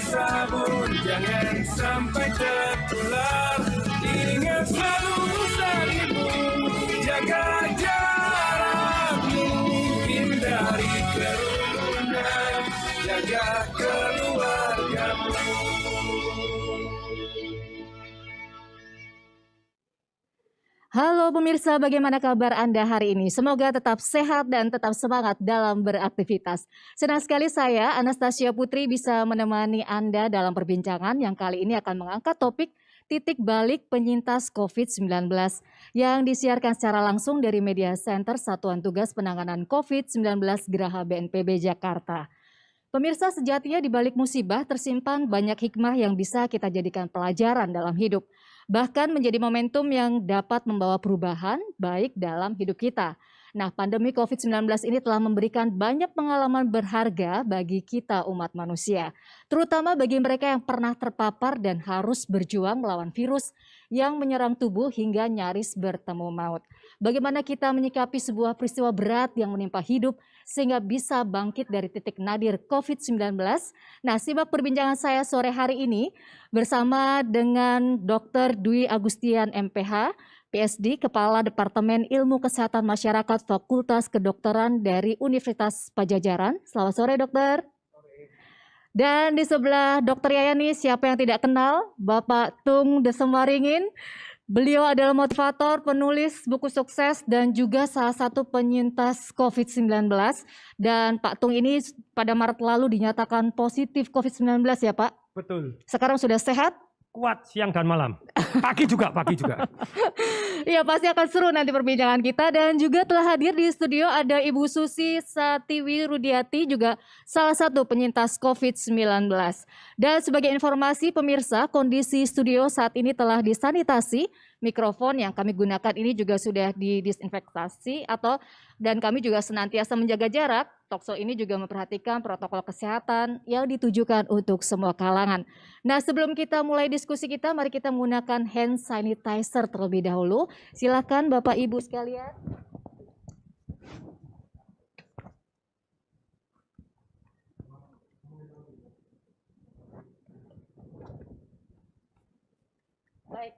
sabun, jangan sampai tertular. Ingat selalu pesan ibu, jaga jarakmu, hindari kerumunan, jaga keluargamu. Halo pemirsa, bagaimana kabar Anda hari ini? Semoga tetap sehat dan tetap semangat dalam beraktivitas. Senang sekali saya, Anastasia Putri, bisa menemani Anda dalam perbincangan yang kali ini akan mengangkat topik titik balik penyintas COVID-19 yang disiarkan secara langsung dari Media Center Satuan Tugas Penanganan COVID-19 Geraha BNPB Jakarta. Pemirsa, sejatinya di balik musibah tersimpan banyak hikmah yang bisa kita jadikan pelajaran dalam hidup. Bahkan menjadi momentum yang dapat membawa perubahan baik dalam hidup kita. Nah, pandemi COVID-19 ini telah memberikan banyak pengalaman berharga bagi kita umat manusia. Terutama bagi mereka yang pernah terpapar dan harus berjuang melawan virus yang menyerang tubuh hingga nyaris bertemu maut. Bagaimana kita menyikapi sebuah peristiwa berat yang menimpa hidup sehingga bisa bangkit dari titik nadir COVID-19. Nah, simak perbincangan saya sore hari ini bersama dengan Dr. Dwi Agustian MPH, PSD, Kepala Departemen Ilmu Kesehatan Masyarakat Fakultas Kedokteran dari Universitas Padjadjaran. Selamat sore, dokter. Dan di sebelah Dr. Yayani, siapa yang tidak kenal, Bapak Tung Desemaringin. Beliau adalah motivator, penulis buku sukses, dan juga salah satu penyintas COVID-19. Dan Pak Tung ini pada Maret lalu dinyatakan positif COVID-19 ya Pak? Betul. Sekarang sudah sehat? Kuat siang dan malam. Pagi juga. Iya, pasti akan seru nanti perbincangan kita. Dan juga telah hadir di studio ada Ibu Susi Satiwi Rudiati, juga salah satu penyintas COVID-19. Dan sebagai informasi pemirsa, kondisi studio saat ini telah disanitasi. Mikrofon yang kami gunakan ini juga sudah didisinfektasi dan kami juga senantiasa menjaga jarak. Talkshow ini juga memperhatikan protokol kesehatan yang ditujukan untuk semua kalangan. Nah, sebelum kita mulai diskusi kita, mari kita menggunakan hand sanitizer terlebih dahulu. Silakan Bapak Ibu sekalian. Baik.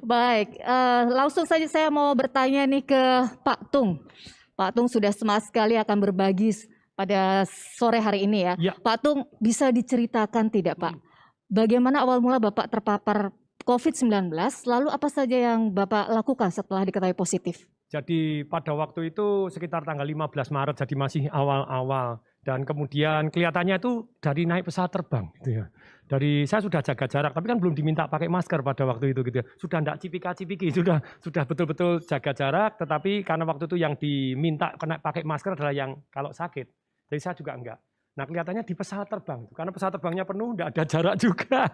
Baik, langsung saja saya mau bertanya nih ke Pak Tung. Pak Tung sudah semangat sekali akan berbagi pada sore hari ini ya. Pak Tung, bisa diceritakan tidak Pak, bagaimana awal mula Bapak terpapar COVID-19, lalu apa saja yang Bapak lakukan setelah diketahui positif? Jadi pada waktu itu sekitar tanggal 15 Maret, jadi masih awal-awal. Dan kemudian kelihatannya itu dari naik pesawat terbang gitu ya. Dari saya sudah jaga jarak, tapi kan belum diminta pakai masker pada waktu itu gitu ya. Sudah enggak cipika-cipiki, sudah betul-betul jaga jarak, tetapi karena waktu itu yang diminta kena pakai masker adalah yang kalau sakit. Jadi saya juga enggak. Nah, kelihatannya di pesawat terbang, karena pesawat terbangnya penuh, enggak ada jarak juga.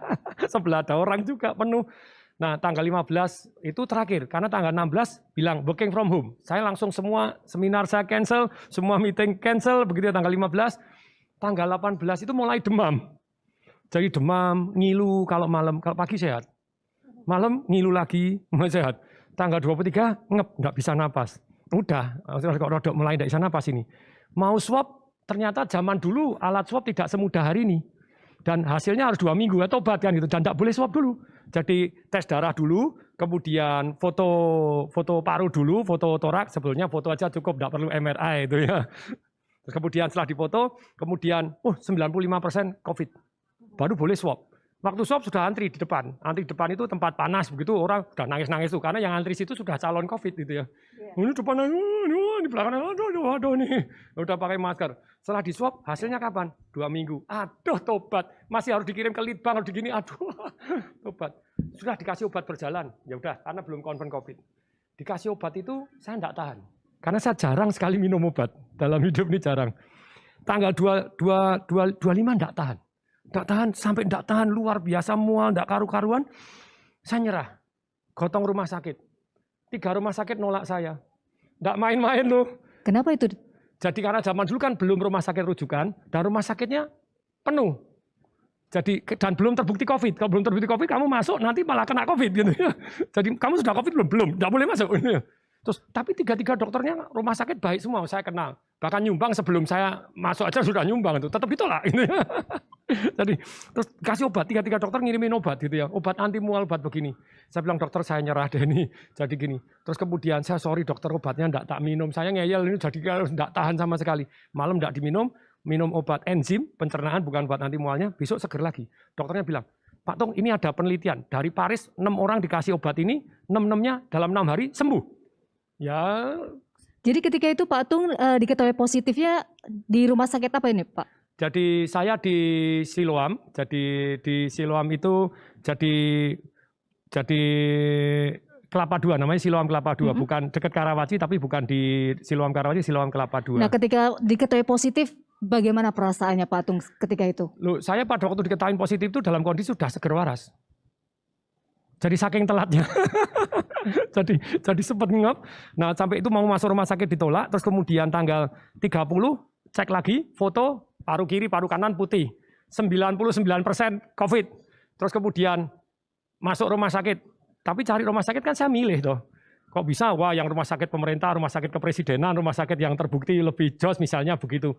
Sebelah ada orang juga penuh. Nah, tanggal 15 itu terakhir, karena tanggal 16 bilang working from home. Saya langsung semua seminar saya cancel, semua meeting cancel, begitu ya tanggal 15. Tanggal 18 itu mulai demam. Jadi demam, ngilu kalau malam, kalau pagi sehat. Malam ngilu lagi, mulai sehat. Tanggal 23 ngep, nggak bisa napas. Udah, kok rodok mulai nggak bisa napas ini. Mau swab, ternyata zaman dulu alat swab tidak semudah hari ini. Dan hasilnya harus 2 minggu atau obat kan gitu, dan tidak boleh swab dulu. Jadi tes darah dulu, kemudian foto paru dulu, foto toraks, sebetulnya foto aja cukup, tidak perlu MRI itu ya. Terus kemudian setelah dipoto, kemudian 95% COVID, baru boleh swab. Waktu swab sudah antri di depan. Antri di depan itu tempat panas begitu, orang sudah nangis-nangis tuh karena yang antri situ sudah calon COVID gitu ya. Ini depan di belakang aduh nih. Udah pakai masker. Setelah di swab hasilnya kapan? 2 minggu. Aduh tobat. Masih harus dikirim ke Litbang, harus digini. Aduh. Tobat. Sudah dikasih obat berjalan. Ya udah karena belum confirm COVID. Dikasih obat itu saya enggak tahan. Karena saya jarang sekali minum obat. Dalam hidup ini jarang. Tanggal 25 enggak tahan. Enggak tahan, sampai enggak tahan, luar biasa mual, enggak karu-karuan. Saya nyerah, gotong rumah sakit. 3 rumah sakit nolak saya. Enggak main-main loh. Kenapa itu? Jadi karena zaman dulu kan belum rumah sakit rujukan, dan rumah sakitnya penuh. Jadi dan belum terbukti COVID. Kalau belum terbukti COVID, kamu masuk nanti malah kena COVID gitu ya. Jadi kamu sudah COVID belum? Enggak boleh masuk. Terus tapi tiga dokternya rumah sakit baik semua, saya kenal. Bahkan nyumbang sebelum saya masuk aja sudah nyumbang itu, tetap ditolak. Jadi terus kasih obat, tiga dokter ngirimin obat gitu ya, obat anti mual, obat begini. Saya bilang dokter saya nyerah deh ini, jadi gini. Terus kemudian saya sorry dokter obatnya enggak tak minum, saya ngeyel ini jadi enggak tahan sama sekali. Malam enggak diminum, minum obat enzim pencernaan bukan obat anti mualnya, besok seger lagi. Dokternya bilang, Pak Tung ini ada penelitian, dari Paris 6 orang dikasih obat ini, 6-6-nya dalam 6 hari sembuh. Ya. Jadi ketika itu Pak Tung diketahui positifnya di rumah sakit apa ini Pak? Jadi saya di Siloam, jadi di Siloam itu jadi Kelapa Dua, namanya Siloam Kelapa Dua, bukan dekat Karawaci tapi bukan di Siloam Karawaci, Siloam Kelapa Dua. Nah ketika diketahui positif, bagaimana perasaannya Pak Tung ketika itu? Loh, saya pada waktu diketahui positif itu dalam kondisi sudah seger waras. Jadi saking telatnya. jadi sempat ngep. Nah, sampai itu mau masuk rumah sakit ditolak, terus kemudian tanggal 30 cek lagi foto paru kiri, paru kanan putih. 99% Covid. Terus kemudian masuk rumah sakit. Tapi cari rumah sakit kan saya milih toh. Kok bisa? Wah, yang rumah sakit pemerintah, rumah sakit kepresidenan, rumah sakit yang terbukti lebih jos misalnya begitu.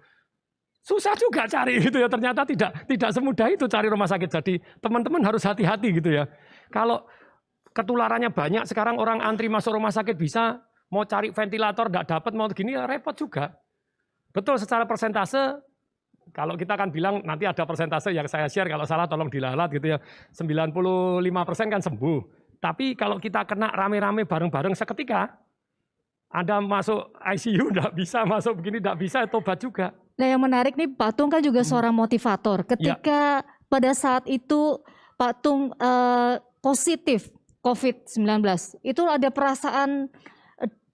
Susah juga cari gitu ya, ternyata tidak semudah itu cari rumah sakit. Jadi teman-teman harus hati-hati gitu ya. Kalau ketularannya banyak, sekarang orang antri masuk rumah sakit bisa, mau cari ventilator nggak dapat, mau gini ya repot juga. Betul secara persentase, kalau kita kan bilang nanti ada persentase yang saya share, kalau salah tolong dilalat gitu ya, 95% kan sembuh. Tapi kalau kita kena rame-rame bareng-bareng seketika, Anda masuk ICU nggak bisa, masuk begini nggak bisa, tobat juga. Nah yang menarik nih Pak Tung kan juga seorang motivator. Ketika pada saat itu Pak Tung positif COVID-19, itu ada perasaan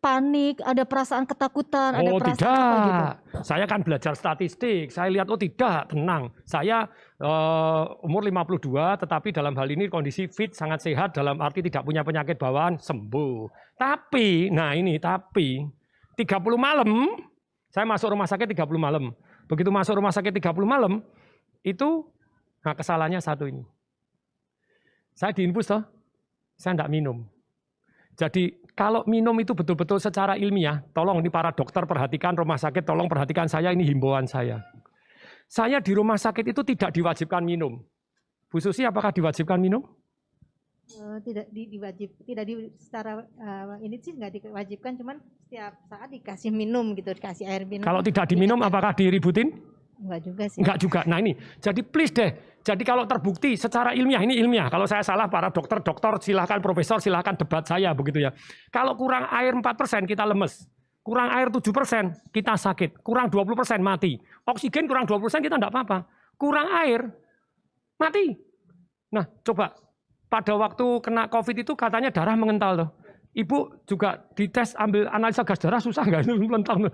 panik, ada perasaan ketakutan, ada perasaan tidak. apa gitu? Saya kan belajar statistik, saya lihat tidak, tenang. Saya umur 52 tetapi dalam hal ini kondisi fit, sangat sehat dalam arti tidak punya penyakit bawaan, sembuh. Tapi, nah ini tapi 30 malam saya masuk rumah sakit 30 malam. Begitu masuk rumah sakit 30 malam itu nah kesalahannya satu ini. Saya diinfus toh, saya enggak minum. Jadi kalau minum itu betul-betul secara ilmiah, tolong ini para dokter perhatikan, rumah sakit tolong perhatikan saya, ini himbauan saya. Saya di rumah sakit itu tidak diwajibkan minum. Bu Susi apakah diwajibkan minum? Secara ini sih nggak diwajibkan, cuman setiap saat dikasih minum gitu, dikasih air minum. Kalau tidak diminum apakah diributin? Enggak juga sih. Enggak juga. Nah ini, jadi please deh. Jadi kalau terbukti secara ilmiah, ini ilmiah. Kalau saya salah, para dokter silahkan, profesor silahkan debat saya begitu ya. Kalau kurang air 4% kita lemes. Kurang air 7% kita sakit. Kurang 20% mati. Oksigen kurang 20% kita enggak apa-apa. Kurang air, mati. Nah coba, pada waktu kena COVID itu katanya darah mengental tuh. Ibu juga dites ambil analisa gas darah susah nggak? Itu mengental.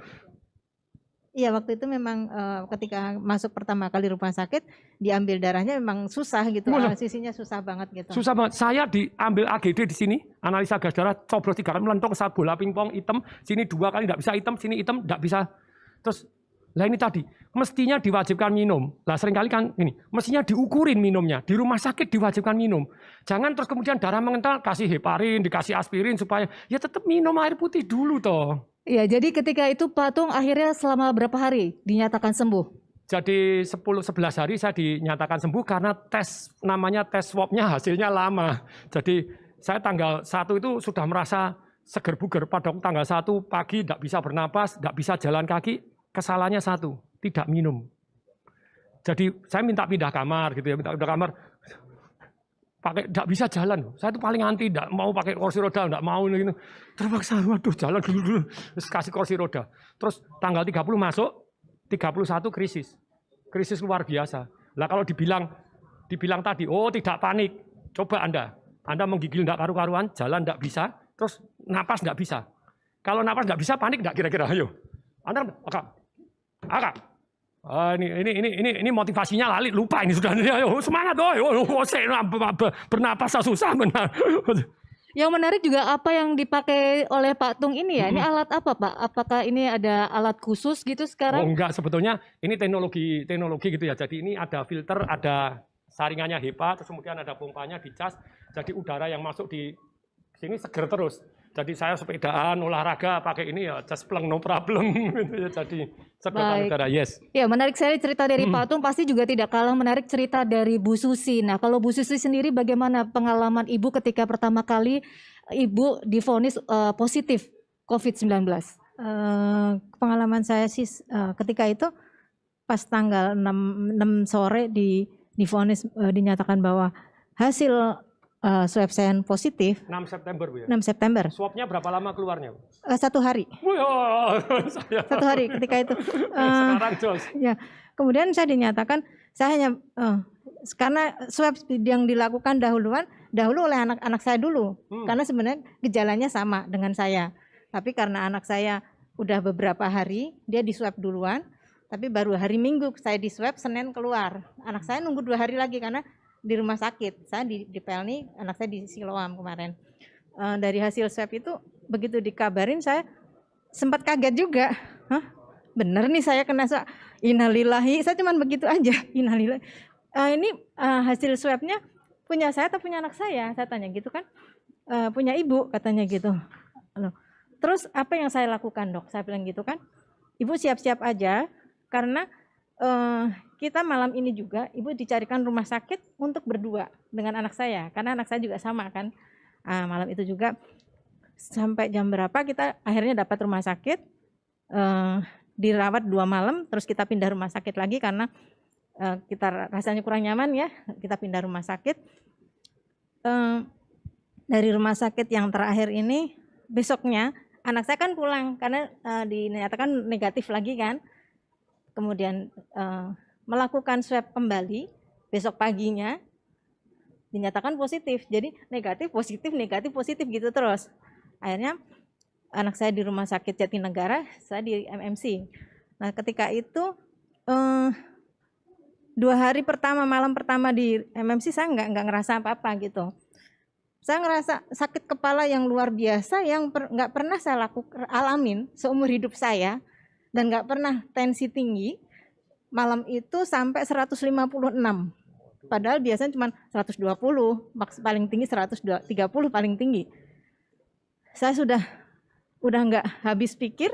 Iya waktu itu memang ketika masuk pertama kali rumah sakit diambil darahnya memang susah gitu, sisinya susah banget gitu. Susah banget. Saya diambil AGD di sini, analisa gas darah, coblos 3 kali melentong saat bola pingpong hitam, sini 2 kali tidak bisa hitam, sini hitam tidak bisa. Terus lah ini tadi mestinya diwajibkan minum. Lah seringkali kan ini mestinya diukurin minumnya. Di rumah sakit diwajibkan minum. Jangan terus kemudian darah mengental kasih heparin, dikasih aspirin supaya ya tetap minum air putih dulu toh. Iya, jadi ketika itu Pak Tung akhirnya selama berapa hari dinyatakan sembuh? Jadi 10-11 hari saya dinyatakan sembuh karena tes namanya tes swabnya hasilnya lama. Jadi saya tanggal 1 itu sudah merasa seger buger. Pada tanggal 1 pagi tidak bisa bernapas, tidak bisa jalan kaki. Kesalahannya satu, tidak minum. Jadi saya minta pindah kamar gitu ya, minta pindah kamar. Pakai tidak bisa jalan. Saya itu paling anti, tidak mau pakai kursi roda, tidak mau gitu. Terpaksa, waduh jalan dulu. Terus kasih kursi roda. Terus tanggal 30 masuk, 31 krisis. Krisis luar biasa. Lah kalau dibilang tadi, oh tidak panik. Coba Anda menggigil tidak karu-karuan, jalan tidak bisa, terus napas tidak bisa. Kalau napas tidak bisa, panik tidak kira-kira? Ayo. Anda, Akak. Ini motivasinya lali, lupa ini sudah. Ayo, semangat, bernapas susah benar. Yang menarik juga apa yang dipakai oleh Pak Tung ini ya. Ini alat apa Pak? Apakah ini ada alat khusus gitu sekarang? Oh enggak, sebetulnya ini teknologi gitu ya. Jadi ini ada filter, ada saringannya HEPA, terus kemudian ada pompanya dicas. Jadi udara yang masuk di sini seger terus. Jadi saya sepedaan, olahraga, pakai ini ya just pleng, no problem. Gitu ya, jadi sedotan Baik. udara, yes. Ya, menarik sekali cerita dari Pak Atung, pasti juga tidak kalah menarik cerita dari Bu Susi. Nah, kalau Bu Susi sendiri bagaimana pengalaman Ibu ketika pertama kali Ibu divonis positif COVID-19? Pengalaman saya sih ketika itu pas tanggal 6 sore divonis dinyatakan bahwa hasil swab saya positif 6 September, Bu ya. 6 September. Swabnya berapa lama keluarnya, Bu? 1 hari. Wah, saya 1 hari ketika itu. sekarang jos. Ya, kemudian saya dinyatakan saya hanya karena swab yang dilakukan dahulu oleh anak-anak saya dulu, karena sebenarnya gejalanya sama dengan saya. Tapi karena anak saya udah beberapa hari, dia diswab duluan, tapi baru hari Minggu saya diswab, Senin keluar. Anak saya nunggu 2 hari lagi karena di rumah sakit. Saya di Pelni, anak saya di Siloam kemarin. Dari hasil swab itu begitu dikabarin saya sempat kaget juga. Hah? Bener nih saya kena swab. Innalillahi, saya cuman begitu aja. Innalillahi. Ini hasil swabnya punya saya atau punya anak saya? Saya tanya gitu kan. Punya ibu katanya gitu. Loh. Terus apa yang saya lakukan, Dok? Saya bilang gitu kan. Ibu siap-siap aja karena kita malam ini juga ibu dicarikan rumah sakit untuk berdua dengan anak saya karena anak saya juga sama kan. Malam itu juga sampai jam berapa kita akhirnya dapat rumah sakit, dirawat 2 malam, terus kita pindah rumah sakit lagi karena kita rasanya kurang nyaman ya, kita pindah rumah sakit. Dari rumah sakit yang terakhir ini besoknya anak saya kan pulang karena dinyatakan negatif lagi kan. Kemudian melakukan swab kembali besok paginya dinyatakan positif. Jadi negatif positif gitu terus. Akhirnya anak saya di rumah sakit Jatinegara, saya di MMC. Nah, ketika itu 2 hari pertama, malam pertama di MMC saya nggak ngerasa apa-apa gitu. Saya ngerasa sakit kepala yang luar biasa yang nggak pernah saya alamin seumur hidup saya. Dan nggak pernah tensi tinggi, malam itu sampai 156, padahal biasanya cuma 120, paling tinggi 130 paling tinggi. Saya udah nggak habis pikir,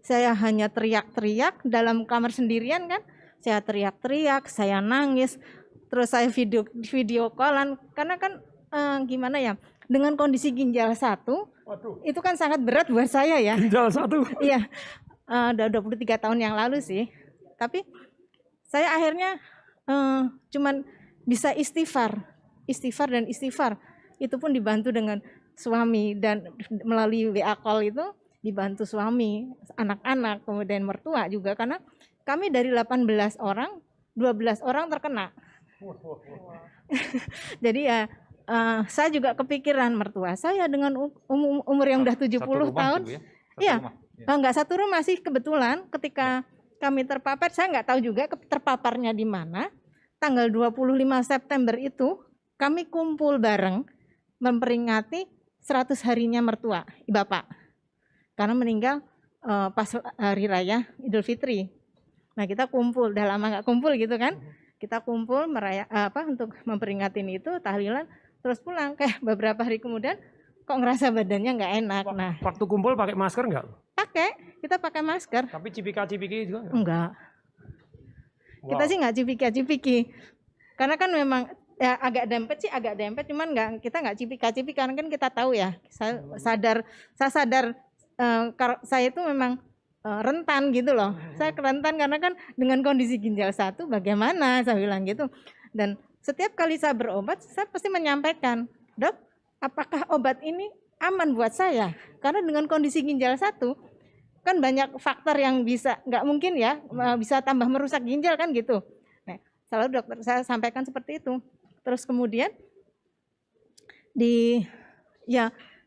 saya hanya teriak-teriak dalam kamar sendirian kan, saya teriak-teriak, saya nangis, terus saya video callan, karena kan gimana ya, dengan kondisi ginjal 1, itu kan sangat berat buat saya ya. Ginjal 1? Iya. Udah 23 tahun yang lalu sih, tapi saya akhirnya cuman bisa istighfar, itu pun dibantu dengan suami dan melalui WA call itu dibantu suami, anak-anak, kemudian mertua juga karena kami dari 18 orang, 12 orang terkena. Jadi ya saya juga kepikiran mertua saya dengan umur yang udah 70 tahun. Iya. Enggak satu rumah sih kebetulan ketika kami terpapar, saya nggak tahu juga terpaparnya di mana. Tanggal 25 September itu kami kumpul bareng memperingati 100 harinya mertua Bapak. Karena meninggal pas hari raya Idul Fitri. Nah, kita kumpul, udah lama nggak kumpul gitu kan. Kita kumpul untuk memperingatin itu, tahlilan, terus pulang. Kayak beberapa hari kemudian kok ngerasa badannya nggak enak. Nah, waktu kumpul pakai masker nggak? Kita pakai masker. Tapi cipika-cipiki juga enggak? Wow. Kita sih nggak cipika-cipiki. Karena kan memang ya agak dempet, cuman kita nggak cipika-cipiki karena kan kita tahu ya. Saya sadar saya itu memang rentan gitu loh. Saya rentan karena kan dengan kondisi ginjal 1 bagaimana saya bilang gitu. Dan setiap kali saya berobat, saya pasti menyampaikan, Dok, apakah obat ini aman buat saya? Karena dengan kondisi ginjal 1 kan banyak faktor yang bisa, nggak mungkin ya, bisa tambah merusak ginjal kan gitu. Nah, selalu dokter saya sampaikan seperti itu. Terus kemudian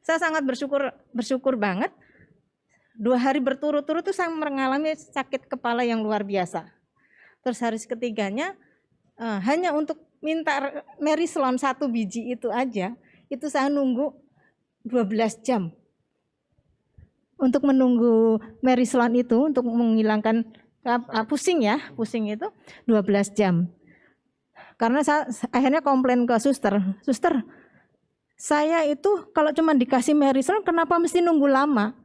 saya sangat bersyukur banget. 2 hari berturut-turut tuh saya mengalami sakit kepala yang luar biasa. Terus hari ketiganya hanya untuk minta Merislon 1 biji itu aja, itu saya nunggu 12 jam. Untuk menunggu Merislon itu untuk menghilangkan pusing itu 12 jam. Karena saya akhirnya komplain ke suster, saya itu kalau cuma dikasih Merisol kenapa mesti nunggu lama?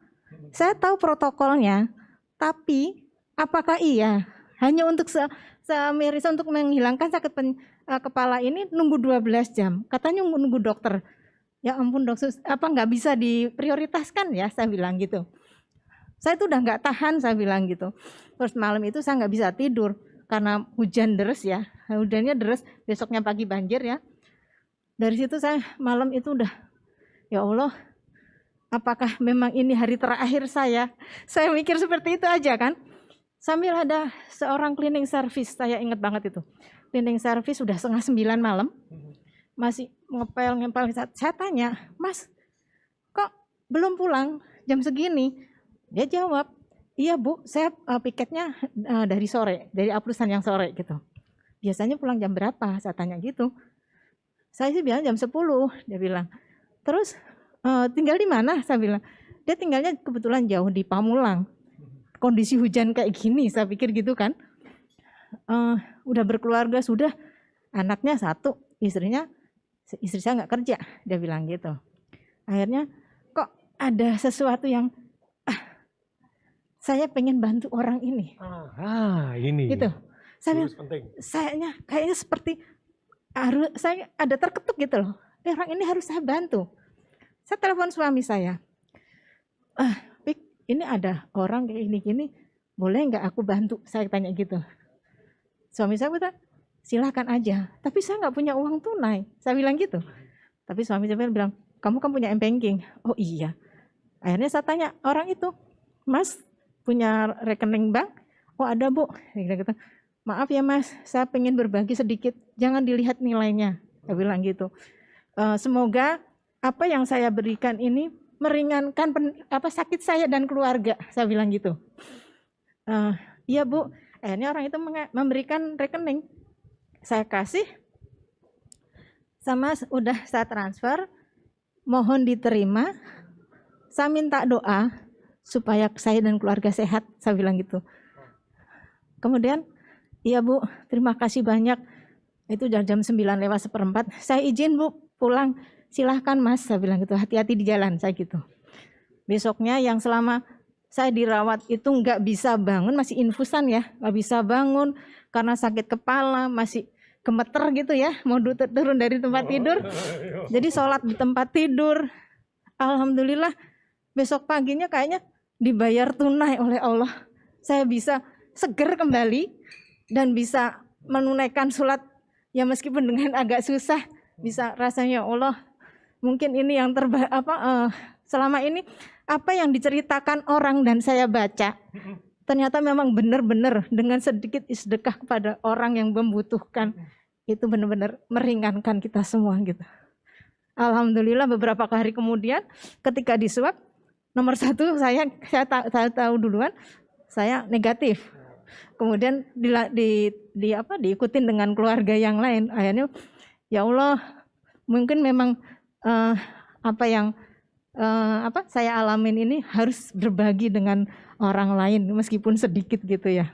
Saya tahu protokolnya, tapi apakah iya hanya untuk Merisol untuk menghilangkan sakit kepala ini nunggu 12 jam? Katanya nunggu dokter. Ya ampun dok, apa nggak bisa diprioritaskan ya? Saya bilang gitu. Saya tuh udah nggak tahan, saya bilang gitu. Terus malam itu saya nggak bisa tidur karena hujan deras ya. Hujannya deras, besoknya pagi banjir ya. Dari situ saya malam itu udah, ya Allah, apakah memang ini hari terakhir saya? Saya mikir seperti itu aja kan. Sambil ada seorang cleaning service, saya ingat banget itu. Cleaning service sudah 8:30 malam, masih ngepel. Saya tanya, Mas, kok belum pulang jam segini? Dia jawab, iya Bu, saya piketnya dari sore, dari Aplusan yang sore gitu. Biasanya pulang jam berapa? Saya tanya gitu. Saya sih bilang jam 10, dia bilang. Terus tinggal di mana? Saya bilang. Dia tinggalnya kebetulan jauh di Pamulang. Kondisi hujan kayak gini, saya pikir gitu kan. Udah berkeluarga, sudah anaknya 1, istri saya nggak kerja, dia bilang gitu. Akhirnya kok ada sesuatu yang saya pengen bantu orang ini. Ini. Gitu. Saya Kayaknya seperti saya ada terketuk gitu loh. Orang ini harus saya bantu. Saya telepon suami saya. Pik, ini ada orang kayak gini-gini, boleh nggak aku bantu? Saya tanya gitu. Suami saya bilang, silakan aja. Tapi saya nggak punya uang tunai. Saya bilang gitu. Tapi suami saya bilang, kamu kan punya m-banking. Oh iya. Akhirnya saya tanya orang itu, Mas punya rekening bank? Oh ada Bu. Gitu. Maaf ya Mas, saya pengen berbagi sedikit, jangan dilihat nilainya. Saya bilang gitu. Semoga apa yang saya berikan ini meringankan sakit saya dan keluarga. Saya bilang gitu. Iya Bu. Akhirnya orang itu memberikan rekening. Saya kasih, sama udah saya transfer, mohon diterima. Saya minta doa supaya saya dan keluarga sehat. Saya bilang gitu. Kemudian, iya Bu, terima kasih banyak. Itu jam 9:04. Saya izin Bu pulang. Silahkan Mas, saya bilang gitu. Hati-hati di jalan, saya gitu. Besoknya yang selama saya dirawat itu nggak bisa bangun, masih infusan ya, nggak bisa bangun karena sakit kepala, masih gemeter gitu ya, mau turun dari tempat tidur. Jadi sholat di tempat tidur. Alhamdulillah besok paginya kayaknya dibayar tunai oleh Allah. Saya bisa seger kembali dan bisa menunaikan sholat ya meskipun dengan agak susah, bisa rasanya Allah mungkin ini yang selama ini apa yang diceritakan orang dan saya baca ternyata memang benar-benar dengan sedikit sedekah kepada orang yang membutuhkan itu benar-benar meringankan kita semua gitu. Alhamdulillah beberapa hari kemudian ketika diswab nomor 1 saya tahu duluan saya negatif. Kemudian diikutin dengan keluarga yang lain. Akhirnya ya Allah mungkin memang apa yang saya alamin ini harus berbagi dengan orang lain meskipun sedikit gitu ya.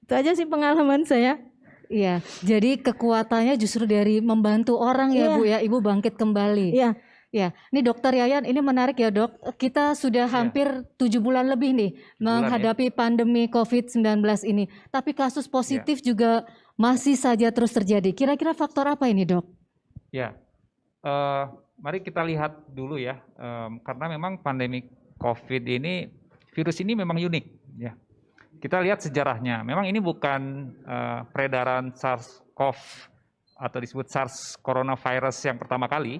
Itu aja sih pengalaman saya. Iya, jadi kekuatannya justru dari membantu orang ya Bu ya, Ibu bangkit kembali. Iya. Ya, ini Dokter Yayan, ini menarik ya Dok. Kita sudah hampir 7 bulan lebih nih menghadapi pandemi COVID-19 ini. Tapi kasus positif juga masih saja terus terjadi. Kira-kira faktor apa ini Dok? Ya, mari kita lihat dulu ya, karena memang pandemi COVID ini, virus ini memang unik ya. Kita lihat sejarahnya, memang ini bukan peredaran SARS-CoV atau disebut SARS coronavirus yang pertama kali,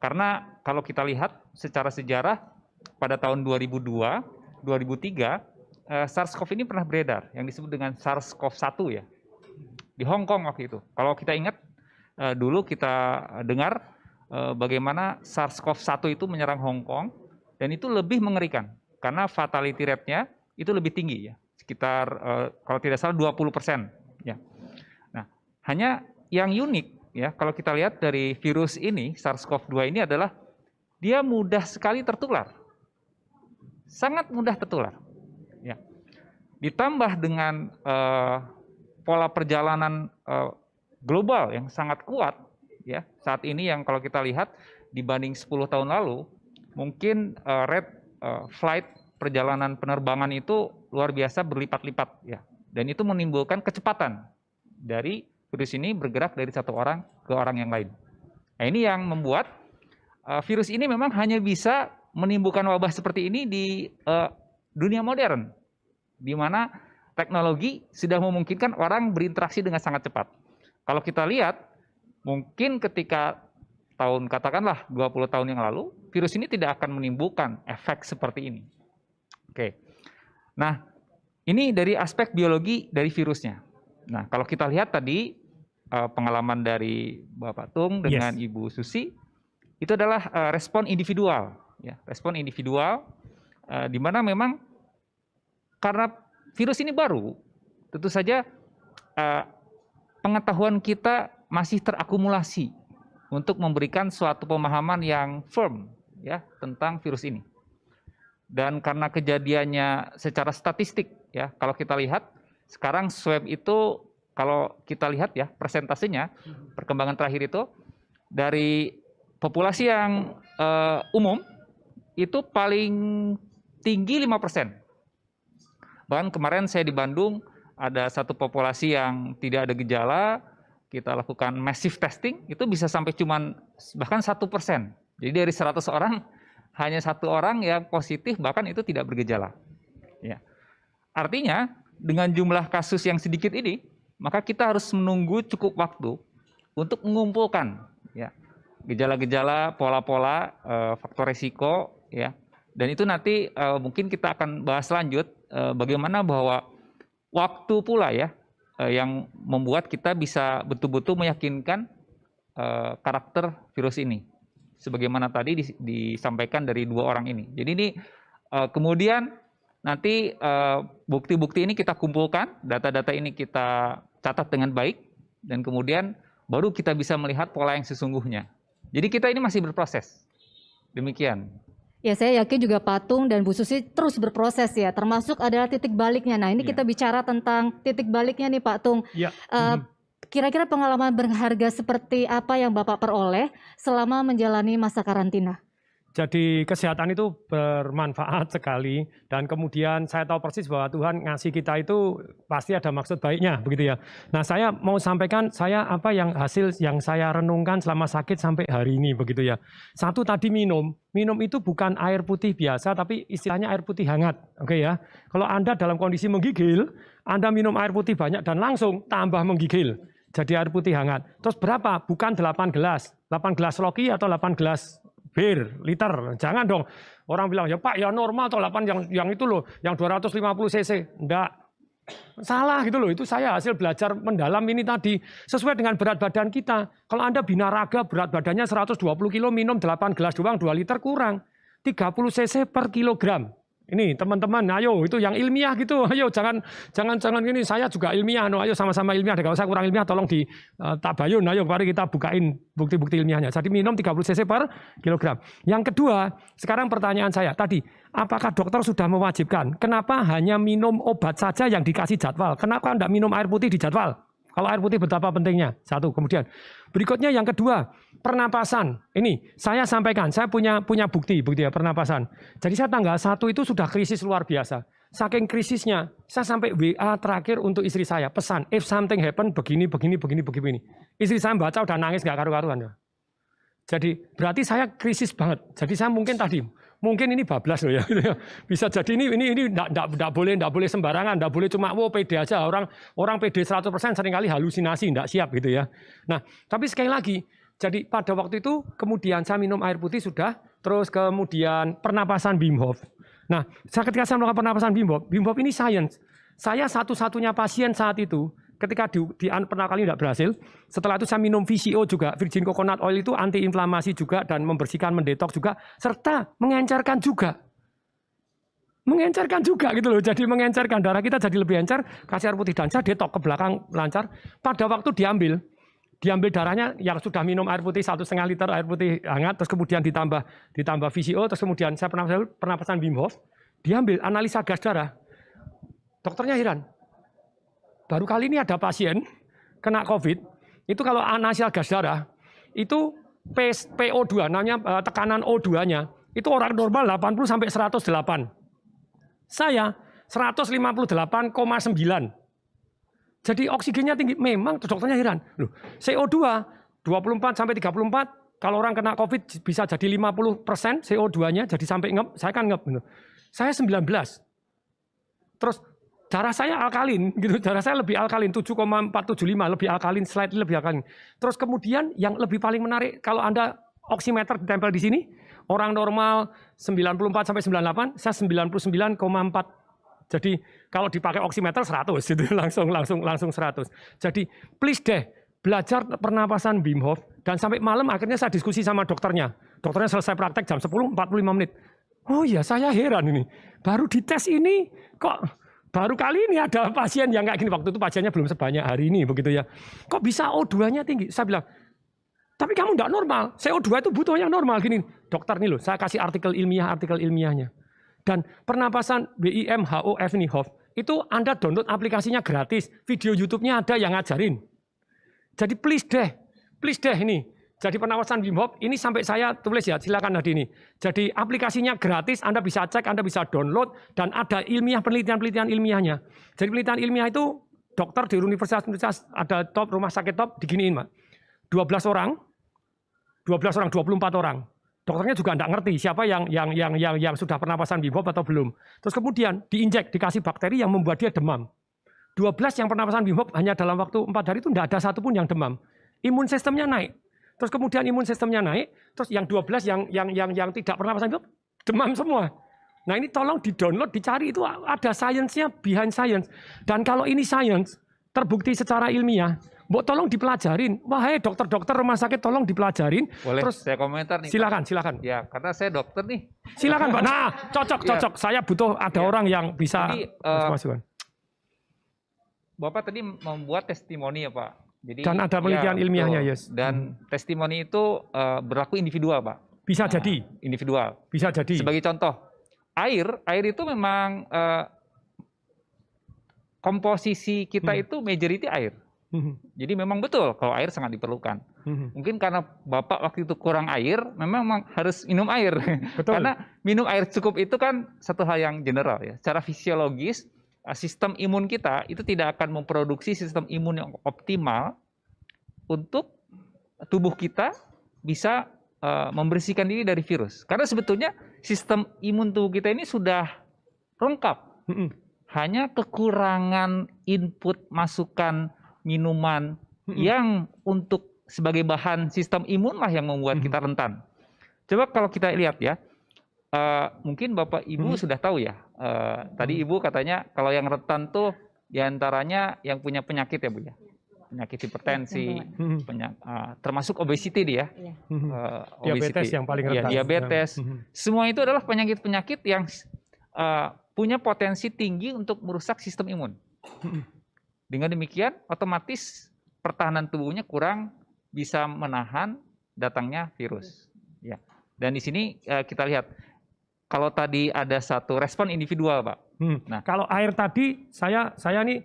karena kalau kita lihat secara sejarah pada tahun 2002, 2003, SARS-CoV ini pernah beredar yang disebut dengan SARS-CoV-1 ya, di Hong Kong waktu itu. Kalau kita ingat, dulu kita dengar bagaimana SARS-CoV-1 itu menyerang Hong Kong dan itu lebih mengerikan karena fatality rate-nya itu lebih tinggi ya, sekitar kalau tidak salah 20% ya. Nah, hanya yang unik ya kalau kita lihat dari virus ini SARS-CoV-2 ini adalah dia mudah sekali tertular. Sangat mudah tertular. Ya. Ditambah dengan pola perjalanan global yang sangat kuat ya. Saat ini yang kalau kita lihat dibanding 10 tahun lalu, mungkin rate flight perjalanan penerbangan itu luar biasa berlipat-lipat ya. Dan itu menimbulkan kecepatan dari virus ini bergerak dari satu orang ke orang yang lain. Nah, ini yang membuat virus ini memang hanya bisa menimbulkan wabah seperti ini di dunia modern, di mana teknologi sudah memungkinkan orang berinteraksi dengan sangat cepat. Kalau kita lihat, mungkin ketika katakanlah 20 tahun yang lalu, virus ini tidak akan menimbulkan efek seperti ini. Oke. Nah, ini dari aspek biologi dari virusnya. Nah, kalau kita lihat tadi pengalaman dari Bapak Tung dengan Ibu Susi, itu adalah respon individual, ya, respon individual di mana memang karena virus ini baru, tentu saja pengetahuan kita masih terakumulasi untuk memberikan suatu pemahaman yang firm ya tentang virus ini. Dan karena kejadiannya secara statistik ya, kalau kita lihat sekarang swab itu kalau kita lihat ya persentasenya perkembangan terakhir itu dari populasi yang umum itu paling tinggi 5%. Bahkan kemarin saya di Bandung ada satu populasi yang tidak ada gejala, kita lakukan massive testing, itu bisa sampai cuman bahkan 1%. Jadi dari 100 orang, hanya 1 orang yang positif, bahkan itu tidak bergejala. Ya. Artinya, dengan jumlah kasus yang sedikit ini, maka kita harus menunggu cukup waktu untuk mengumpulkan ya, gejala-gejala, pola-pola, faktor risiko, ya. Dan itu nanti mungkin kita akan bahas lanjut bagaimana bahwa waktu pula ya yang membuat kita bisa betul-betul meyakinkan karakter virus ini. Sebagaimana tadi disampaikan dari 2 orang ini. Jadi ini kemudian nanti bukti-bukti ini kita kumpulkan, data-data ini kita catat dengan baik, dan kemudian baru kita bisa melihat pola yang sesungguhnya. Jadi kita ini masih berproses. Demikian. Ya, saya yakin juga Pak Tung dan Bu Susi terus berproses ya, termasuk adalah titik baliknya. Nah, ini kita bicara tentang titik baliknya nih Pak Tung. Ya. Kira-kira pengalaman berharga seperti apa yang Bapak peroleh selama menjalani masa karantina? Jadi kesehatan itu bermanfaat sekali, dan kemudian saya tahu persis bahwa Tuhan ngasih kita itu pasti ada maksud baiknya, begitu ya. Nah, saya mau sampaikan apa yang hasil yang saya renungkan selama sakit sampai hari ini, begitu ya. Satu tadi minum itu bukan air putih biasa, tapi istilahnya air putih hangat, oke ya. Kalau Anda dalam kondisi menggigil, Anda minum air putih banyak dan langsung tambah menggigil. Jadi air putih hangat. Terus berapa? Bukan 8 gelas, 8 gelas loki atau 8 gelas bir, liter. Jangan dong. Orang bilang, ya Pak, ya normal atau 8 yang itu loh, yang 250 cc. Enggak. Salah gitu loh. Itu saya hasil belajar mendalam ini tadi. Sesuai dengan berat badan kita. Kalau Anda binaraga berat badannya 120 kilo, minum 8 gelas doang, 2 liter kurang. 30 cc per kilogram. Ini teman-teman, ayo itu yang ilmiah gitu. Ayo jangan gini, saya juga ilmiah. No, ayo sama-sama ilmiah. Kalau saya kurang ilmiah tolong di tabayun. Ayo mari kita bukain bukti-bukti ilmiahnya. Jadi minum 30 cc per kilogram. Yang kedua, sekarang pertanyaan saya tadi, apakah dokter sudah mewajibkan? Kenapa hanya minum obat saja yang dikasih jadwal? Kenapa enggak minum air putih di jadwal? Kalau air putih betapa pentingnya. Satu, kemudian berikutnya yang kedua, pernapasan. Ini saya sampaikan, saya punya bukti ya pernapasan. Jadi saya tanggal 1 itu sudah krisis luar biasa. Saking krisisnya, saya sampai WA terakhir untuk istri saya, pesan, if something happen begini. Istri saya baca udah nangis gak karu-karuan ya. Jadi berarti saya krisis banget. Jadi saya mungkin ini bablas loh ya. Bisa jadi ini enggak boleh sembarangan, enggak boleh cuma pede aja. Orang pede 100% seringkali halusinasi, enggak siap gitu ya. Nah, tapi sekali lagi, jadi pada waktu itu kemudian saya minum air putih sudah, terus kemudian pernapasan Wim Hof. Nah, ketika saya melakukan pernapasan Wim Hof ini sains. Saya satu-satunya pasien saat itu ketika pertama kali tidak berhasil, setelah itu saya minum VCO juga, virgin coconut oil itu antiinflamasi juga dan membersihkan, mendetoks juga, serta mengencerkan juga gitu loh. Jadi mengencerkan darah kita jadi lebih encer, kasih air putih dan saya detok ke belakang lancar. Pada waktu diambil darahnya yang sudah minum air putih 1,5 liter air putih hangat, terus kemudian ditambah VCO, terus kemudian saya pernapasan Wim Hof, diambil analisa gas darah. Dokternya heran. Baru kali ini ada pasien kena COVID, itu kalau analisa gas darah, itu PO2, namanya tekanan O2-nya, itu orang normal 80 sampai 108. Saya 158,9. Jadi oksigennya tinggi. Memang dokternya heran. Loh, CO2 24 sampai 34, kalau orang kena COVID bisa jadi 50% CO2-nya, jadi sampai ngep. Saya kan ngep. Gitu. Saya 19. Terus darah saya alkalin, gitu. Darah saya lebih alkalin, 7,475, lebih alkalin, slightly lebih alkalin. Terus kemudian yang lebih paling menarik, kalau Anda oximeter ditempel di sini, orang normal 94 sampai 98, saya 99,4. Jadi kalau dipakai oximeter 100 gitu, langsung 100. Jadi please deh belajar pernapasan Wim Hof, dan sampai malam akhirnya saya diskusi sama dokternya. Dokternya selesai praktek jam 10, 45 menit. Oh iya, saya heran ini. Baru dites ini kok baru kali ini ada pasien yang kayak gini. Waktu itu pasiennya belum sebanyak hari ini begitu ya. Kok bisa O2-nya tinggi? Saya bilang, tapi kamu enggak normal. CO2 itu butuh yang normal gini. Dokter nih loh, saya kasih artikel ilmiahnya. Dan pernapasan WIMHOF ini Hof, itu Anda download aplikasinya gratis. Video YouTube-nya ada yang ngajarin. Jadi please deh ini. Jadi pernapasan Wim Hof ini sampai saya tulis ya, silakan Nadi ini. Jadi aplikasinya gratis, Anda bisa cek, Anda bisa download, dan ada penelitian ilmiahnya. Jadi penelitian ilmiah itu dokter di universitas ada top, rumah sakit top diginiin, Pak. 12 orang, 24 orang. Dokternya juga enggak ngerti siapa yang sudah pernapasan Wim Hof atau belum. Terus kemudian diinjek, dikasih bakteri yang membuat dia demam. 12 yang pernapasan Wim Hof hanya dalam waktu 4 hari itu enggak ada satupun yang demam. Imun sistemnya naik. Terus kemudian imun sistemnya naik, terus yang 12 yang tidak pernapasan Wim Hof demam semua. Nah ini tolong di-download, dicari, itu ada science-nya, behind science. Dan kalau ini science, terbukti secara ilmiah, tolong dipelajarin. Wahai dokter-dokter rumah sakit, tolong dipelajarin. Boleh terus saya komentar nih. Silakan. Ya, karena saya dokter nih. Silakan Pak. Nah, cocok. Saya butuh ada orang yang bisa masukan. Bapak tadi membuat testimoni ya Pak. Jadi, dan ada penelitian ilmiahnya, yes. Dan testimoni itu berlaku individual Pak. Bisa jadi. Individual. Bisa jadi. Sebagai contoh, air itu memang komposisi kita itu majority air. Jadi memang betul kalau air sangat diperlukan. Mungkin karena Bapak waktu itu kurang air, memang harus minum air. Betul. Karena minum air cukup itu kan satu hal yang general ya. Secara fisiologis, sistem imun kita itu tidak akan memproduksi sistem imun yang optimal untuk tubuh kita bisa membersihkan diri dari virus. Karena sebetulnya sistem imun tubuh kita ini sudah lengkap. Hanya kekurangan input masukan minuman yang untuk sebagai bahan sistem imun lah yang membuat kita rentan. Coba kalau kita lihat ya, mungkin Bapak Ibu sudah tahu ya, tadi Ibu katanya kalau yang rentan tuh diantaranya yang punya penyakit ya Bu ya, penyakit hipertensi, termasuk obesity dia, diabetes yang paling rentan. Ya, diabetes, semua itu adalah penyakit-penyakit yang punya potensi tinggi untuk merusak sistem imun. Dengan demikian, otomatis pertahanan tubuhnya kurang bisa menahan datangnya virus. Ya. Dan di sini kita lihat, kalau tadi ada satu respon individual, Pak. Nah, kalau air tadi, saya nih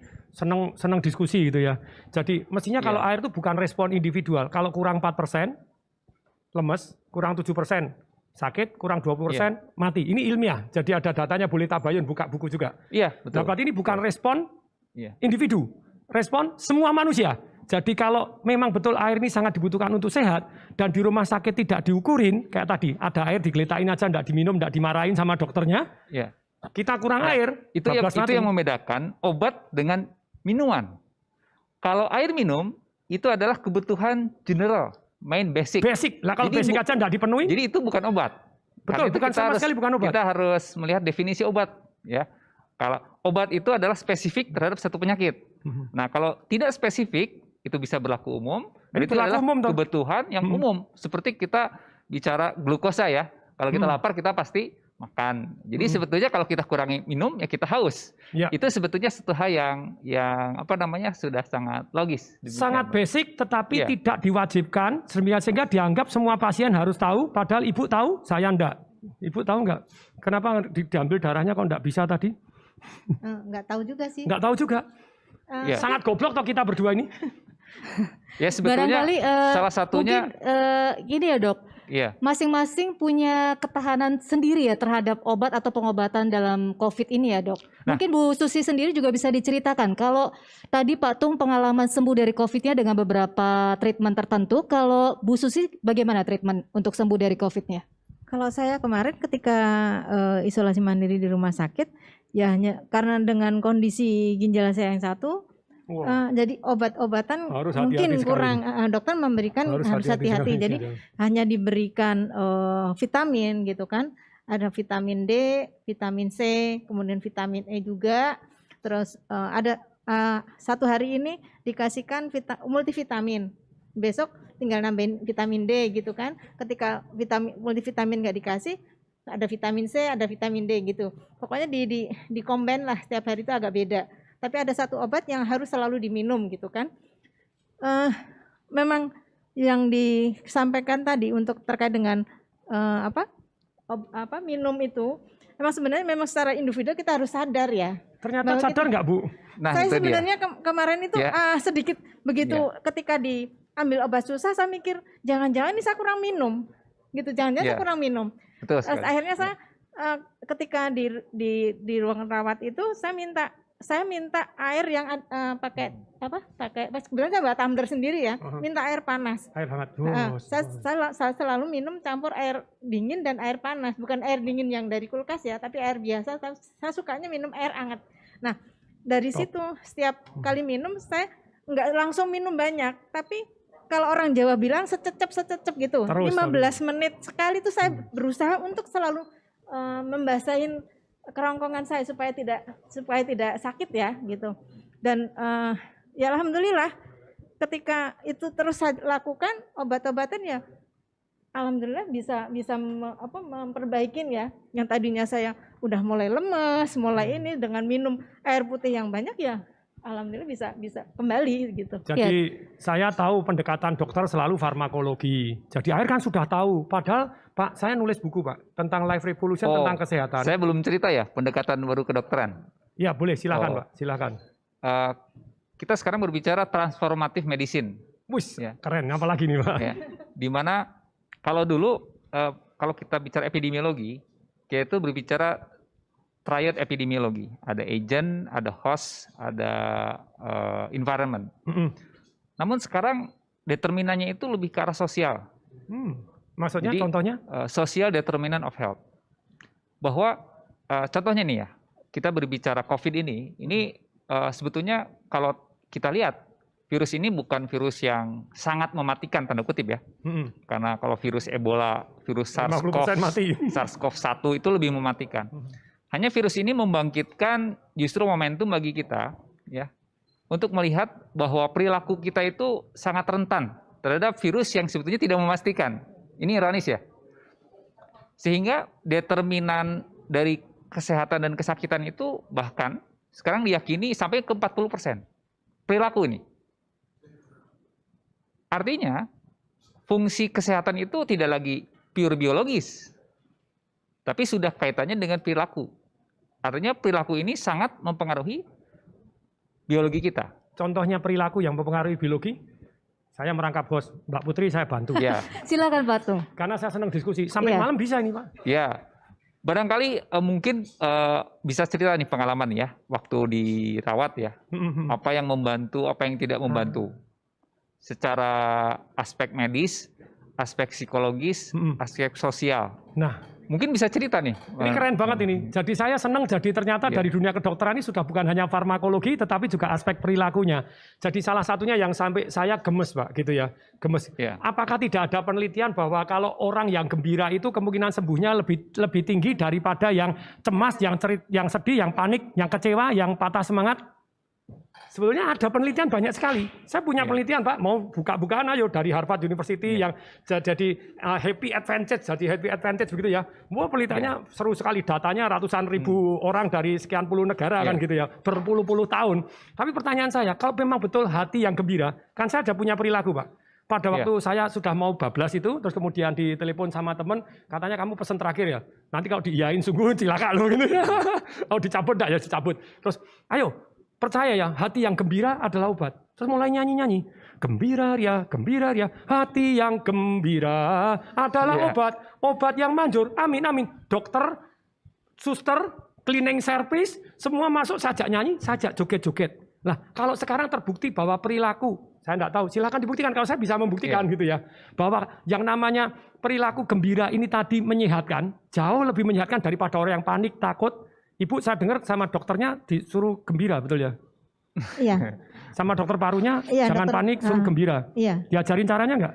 senang diskusi gitu ya. Jadi mestinya kalau air itu bukan respon individual. Kalau kurang 4%, lemes, kurang 7%, sakit, kurang 20%, mati. Ini ilmiah. Jadi ada datanya, boleh tabayun, buka buku juga. Iya, betul. Nah, berarti ini bukan respon individu, respon semua manusia. Jadi kalau memang betul air ini sangat dibutuhkan untuk sehat dan di rumah sakit tidak diukurin, kayak tadi ada air digeletain aja, enggak diminum, enggak dimarahin sama dokternya, kita kurang air. Itu yang membedakan obat dengan minuman. Kalau air minum itu adalah kebutuhan general, main basic. Basic, lah kalau basic aja enggak dipenuhi. Jadi itu bukan obat. Betul, bukan sama sekali bukan obat. Kita harus melihat definisi obat, ya. Kalau obat itu adalah spesifik terhadap satu penyakit. Nah, kalau tidak spesifik, itu bisa berlaku umum. Dan itu adalah kebutuhan yang umum. Seperti kita bicara glukosa ya. Kalau kita lapar, kita pasti makan. Jadi sebetulnya kalau kita kurangi minum, ya kita haus. Ya. Itu sebetulnya satu hal yang apa namanya sudah sangat logis. Sangat basic, tetapi tidak diwajibkan. Sehingga dianggap semua pasien harus tahu. Padahal ibu tahu, saya enggak. Ibu tahu enggak? Kenapa diambil darahnya kok enggak bisa tadi? Enggak tahu juga sih. Enggak tahu juga. Sangat goblok toh kita berdua ini. Ya sebetulnya Barangkali salah satunya mungkin gini ya dok, ya. masing-masing punya ketahanan sendiri ya terhadap obat atau pengobatan dalam COVID ini ya dok. Nah. Mungkin Bu Susi sendiri juga bisa diceritakan kalau tadi Pak Tung pengalaman sembuh dari COVID-nya dengan beberapa treatment tertentu. Kalau Bu Susi bagaimana treatment untuk sembuh dari COVID-nya? Kalau saya kemarin ketika isolasi mandiri di rumah sakit, ya hanya karena dengan kondisi ginjal saya yang satu, jadi obat-obatan Harus mungkin hati-hati kurang. Dokter memberikan harus hati-hati. Jadi hanya diberikan vitamin gitu kan. Ada vitamin D, vitamin C, kemudian vitamin E juga. Terus ada satu hari ini dikasihkan multivitamin. Besok tinggal nambahin vitamin D gitu kan. Ketika multivitamin nggak dikasih, ada vitamin C, ada vitamin D gitu. Pokoknya di combine lah, setiap hari itu agak beda. Tapi ada satu obat yang harus selalu diminum gitu kan. Memang yang disampaikan tadi untuk terkait dengan minum itu, memang sebenarnya memang secara individu kita harus sadar ya. Ternyata sadar nggak Bu? Nah, Saya itu dia. sebenarnya kemarin itu sedikit begitu ketika diambil obat susah, saya mikir jangan-jangan ini saya kurang minum, gitu. Jangan-jangan saya kurang minum. Betul sekali. Akhirnya saya ketika di ruang rawat itu saya minta air yang pakai sebenarnya bawa tumbler sendiri ya, minta air panas. Air hangat. Saya selalu minum campur air dingin dan air panas, bukan air dingin yang dari kulkas ya, tapi air biasa. Saya sukanya minum air hangat. Nah, dari situ setiap kali minum saya nggak langsung minum banyak, tapi kalau orang Jawa bilang sececep gitu, Terus, 15 menit sekali itu saya berusaha untuk selalu membasahin kerongkongan saya supaya tidak sakit ya gitu. Dan ya alhamdulillah ketika itu terus saya lakukan obat-obatan ya alhamdulillah bisa memperbaikin ya. Yang tadinya saya udah mulai lemes, mulai ini dengan minum air putih yang banyak ya alhamdulillah bisa kembali gitu. Jadi saya tahu pendekatan dokter selalu farmakologi. Jadi akhir kan sudah tahu. Padahal Pak, saya nulis buku Pak tentang Life Revolution tentang kesehatan. Saya belum cerita ya pendekatan baru kedokteran. Ya boleh, silakan Pak, silakan. Kita sekarang berbicara transformative medicine. Wis, Ya. keren. Apalagi nih Pak? Ya. Dimana kalau dulu kalau kita bicara epidemiologi, kita itu berbicara triad epidemiologi. Ada agent, ada host, ada environment. Namun sekarang determinannya itu lebih ke arah sosial. Maksudnya Jadi, contohnya? Social determinant of health. Bahwa contohnya nih ya, kita berbicara COVID ini sebetulnya kalau kita lihat virus ini bukan virus yang sangat mematikan tanda kutip ya. Karena kalau virus Ebola, virus 50% mati. SARS-CoV-1 itu lebih mematikan. Hanya virus ini membangkitkan justru momentum bagi kita ya untuk melihat bahwa perilaku kita itu sangat rentan terhadap virus yang sebetulnya tidak memastikan. Ini ironis ya. Sehingga determinan dari kesehatan dan kesakitan itu bahkan sekarang diyakini sampai ke 40%. Perilaku ini. Artinya fungsi kesehatan itu tidak lagi pure biologis. Tapi sudah kaitannya dengan perilaku. Artinya perilaku ini sangat mempengaruhi biologi kita. Contohnya perilaku yang mempengaruhi biologi? Saya merangkap host, Mbak Putri saya bantu. Ya. Silakan Pak Tung. Karena saya senang diskusi. Sampai malam bisa ini Pak. Ya. Barangkali mungkin bisa cerita nih pengalaman ya waktu dirawat ya. Apa yang membantu, apa yang tidak membantu. Secara aspek medis, aspek psikologis, aspek sosial. Nah, mungkin bisa cerita nih. ini keren banget ini. Jadi saya senang jadi ternyata dari dunia kedokteran ini sudah bukan hanya farmakologi tetapi juga aspek perilakunya. Jadi salah satunya yang sampai saya gemes Pak gitu ya. Gemes. Apakah tidak ada penelitian bahwa kalau orang yang gembira itu kemungkinan sembuhnya lebih tinggi daripada yang cemas, yang sedih, yang panik, yang kecewa, yang patah semangat? Sebetulnya ada penelitian banyak sekali. Saya punya penelitian Pak, mau buka-bukaan ayo dari Harvard University yang jadi happy advantage begitu ya. Wah penelitiannya seru sekali, datanya ratusan ribu orang dari sekian puluh negara kan gitu ya, berpuluh-puluh tahun. Tapi pertanyaan saya, kalau memang betul hati yang gembira, kan saya ada punya perilaku Pak. Pada waktu saya sudah mau bablas itu, terus kemudian ditelepon sama teman, katanya kamu pesan terakhir ya. Nanti kalau diiyain sungguh cilaka loh gitu ya. Oh dicabut enggak ya dicabut. Terus ayo percaya ya, hati yang gembira adalah obat. Terus mulai nyanyi-nyanyi. Gembira ria, hati yang gembira adalah obat. Obat yang manjur, amin, amin. Dokter, suster, cleaning service, semua masuk sajak nyanyi, sajak joget-joget. Nah, kalau sekarang terbukti bahwa perilaku, saya enggak tahu, silakan dibuktikan kalau saya bisa membuktikan gitu ya. Bahwa yang namanya perilaku gembira ini tadi menyehatkan, jauh lebih menyehatkan daripada orang yang panik, takut. Ibu saya dengar sama dokternya disuruh gembira, betul ya? Iya. Sama dokter parunya, Iya, jangan dokter, panik, suruh gembira. Iya. Diajarin caranya enggak?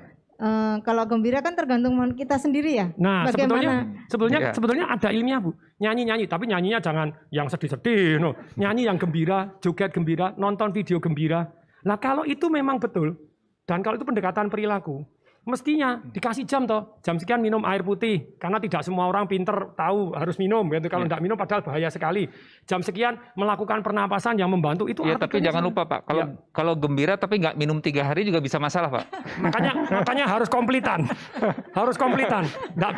Kalau gembira kan tergantung kita sendiri ya. Nah, Bagaimana? sebetulnya ada ilmiah, Bu. Nyanyi-nyanyi, tapi nyanyinya jangan yang sedih-sedih, no. Nyanyi yang gembira, joget gembira, nonton video gembira. Nah, kalau itu memang betul, dan kalau itu pendekatan perilaku, mestinya dikasih jam toh, jam sekian minum air putih, karena tidak semua orang pinter tahu harus minum, gitu. Kalau tidak minum padahal bahaya sekali. Jam sekian melakukan pernapasan yang membantu itu. Ya, tapi jangan lupa Pak, kalau gembira tapi nggak minum 3 hari juga bisa masalah Pak. Makanya harus komplitan, nggak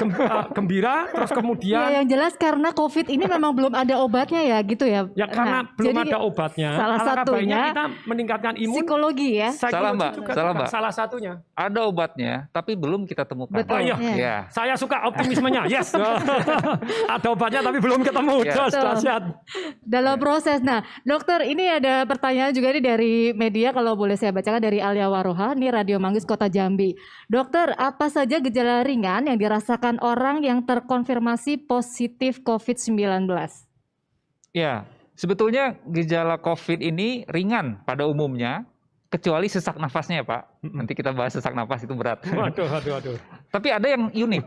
gembira terus kemudian. Ya, yang jelas karena COVID ini memang belum ada obatnya ya, gitu ya. Ya karena belum ada obatnya. Salah Alangkah baiknya satunya kita meningkatkan imun. psikologi ya. Salah Mbak, salah Mbak. Salah satunya. Ada obatnya, tapi belum kita temukan. Betul. Oh iya, Ya. saya suka optimismenya. Yes, ada obatnya tapi belum ketemu. Ya. Jos, dahsyat. Dalam proses. Nah, dokter, ini ada pertanyaan juga nih dari media, kalau boleh saya bacakan, dari Alia Waroha, nih Radio Manggis Kota Jambi. Dokter, apa saja gejala ringan yang dirasakan orang yang terkonfirmasi positif COVID-19? Ya, sebetulnya gejala COVID ini ringan pada umumnya, kecuali sesak nafasnya ya Pak. Nanti kita bahas sesak nafas itu berat. Waduh. Tapi ada yang unik,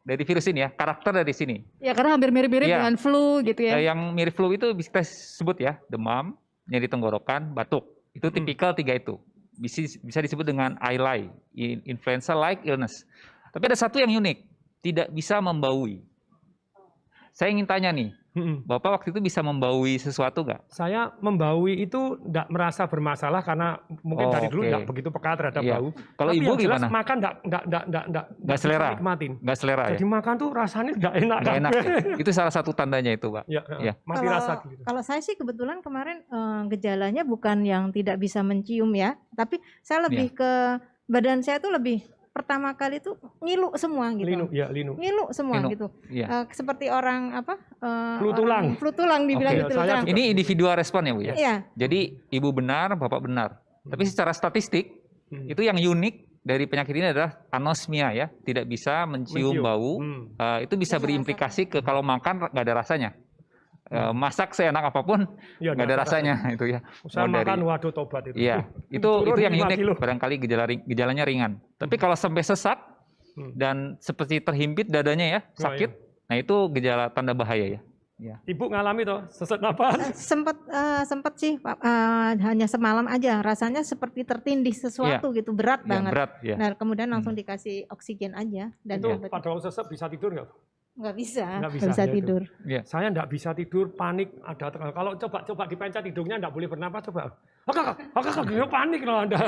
dari virus ini ya, karakter dari sini. Ya, karena hampir mirip-mirip Iya. dengan flu gitu ya. Yang mirip flu itu bisa kita sebut ya, demam, nyeri tenggorokan, batuk. Itu tipikal 3 itu. Bisa disebut dengan ILI, influenza-like illness. Tapi ada satu yang unik, tidak bisa membaui. Saya ingin tanya nih, Bapak waktu itu bisa membaui sesuatu nggak? Saya membaui itu tidak merasa bermasalah karena mungkin dari dulu tidak begitu peka terhadap Iya. bau. Kalau Tapi Ibu yang jelas gimana? makan Nggak selera? nikmatin. Nggak selera ya? Jadi makan tuh rasanya tidak enak. Nggak enak ya? Itu salah satu tandanya itu Pak. Ya, Ya. mati rasa gitu. Kalau saya sih kebetulan kemarin gejalanya bukan yang tidak bisa mencium ya, tapi saya lebih ke badan saya tuh lebih pertama kali tuh ngilu semua gitu. Linu. Ngilu semua Linu, gitu. iya. Seperti orang Flu tulang. Flu tulang dibilang Oke. gitu. Saya Tulang. Ini individual respon ya Bu ya? Iya. Jadi Ibu benar, Bapak benar. Tapi secara statistik, itu yang unik dari penyakit ini adalah anosmia ya. Tidak bisa mencium bau. Itu bisa berimplikasi ke kalau makan nggak ada rasanya. Masak seenak apapun Ya, nggak ada rasanya itu ya. Saya Mau makan dari- waduh tobat itu. Iya, itu Turun yang 5 unik. kilo. Barangkali gejalanya ringan. Tapi kalau sampai sesak dan seperti terhimpit dadanya ya, sakit, nah itu gejala tanda bahaya ya. Ya. Ibu ngalami toh sesak napas. Sempat sih Pak, hanya semalam aja rasanya seperti tertindih sesuatu gitu, berat Ya, banget. berat ya. Nah, kemudian langsung dikasih oksigen aja dan Itu obat. pada waktu sesak bisa tidur nggak? nggak bisa, Nggak nggak bisa, bisa ya itu. tidur. Ya. Saya enggak bisa tidur, panik, ada kalau coba dipencet hidungnya enggak boleh bernapas, coba. Oke, panik loh Anda.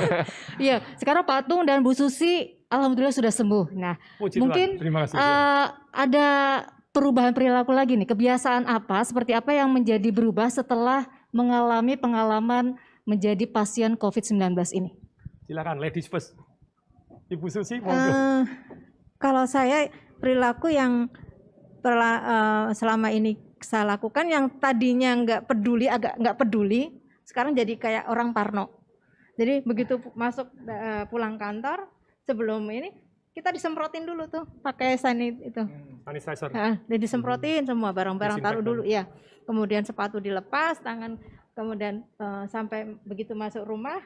Iya, sekarang Pak Tung dan Bu Susi alhamdulillah sudah sembuh. Nah, Puji mungkin Tuhan, terima kasih. ada perubahan perilaku lagi nih. Kebiasaan apa, seperti apa yang menjadi berubah setelah mengalami pengalaman menjadi pasien COVID-19 ini? Silakan ladies first. Ibu Susi monggo. Kalau saya perilaku yang selama ini saya lakukan yang tadinya agak nggak peduli, sekarang jadi kayak orang parno. Jadi begitu masuk pulang kantor, sebelum ini kita disemprotin dulu tuh pakai Sanitizer. dan disemprotin semua barang-barang, taruh Disinfektan. dulu ya. Kemudian sepatu dilepas, tangan, kemudian sampai begitu masuk rumah,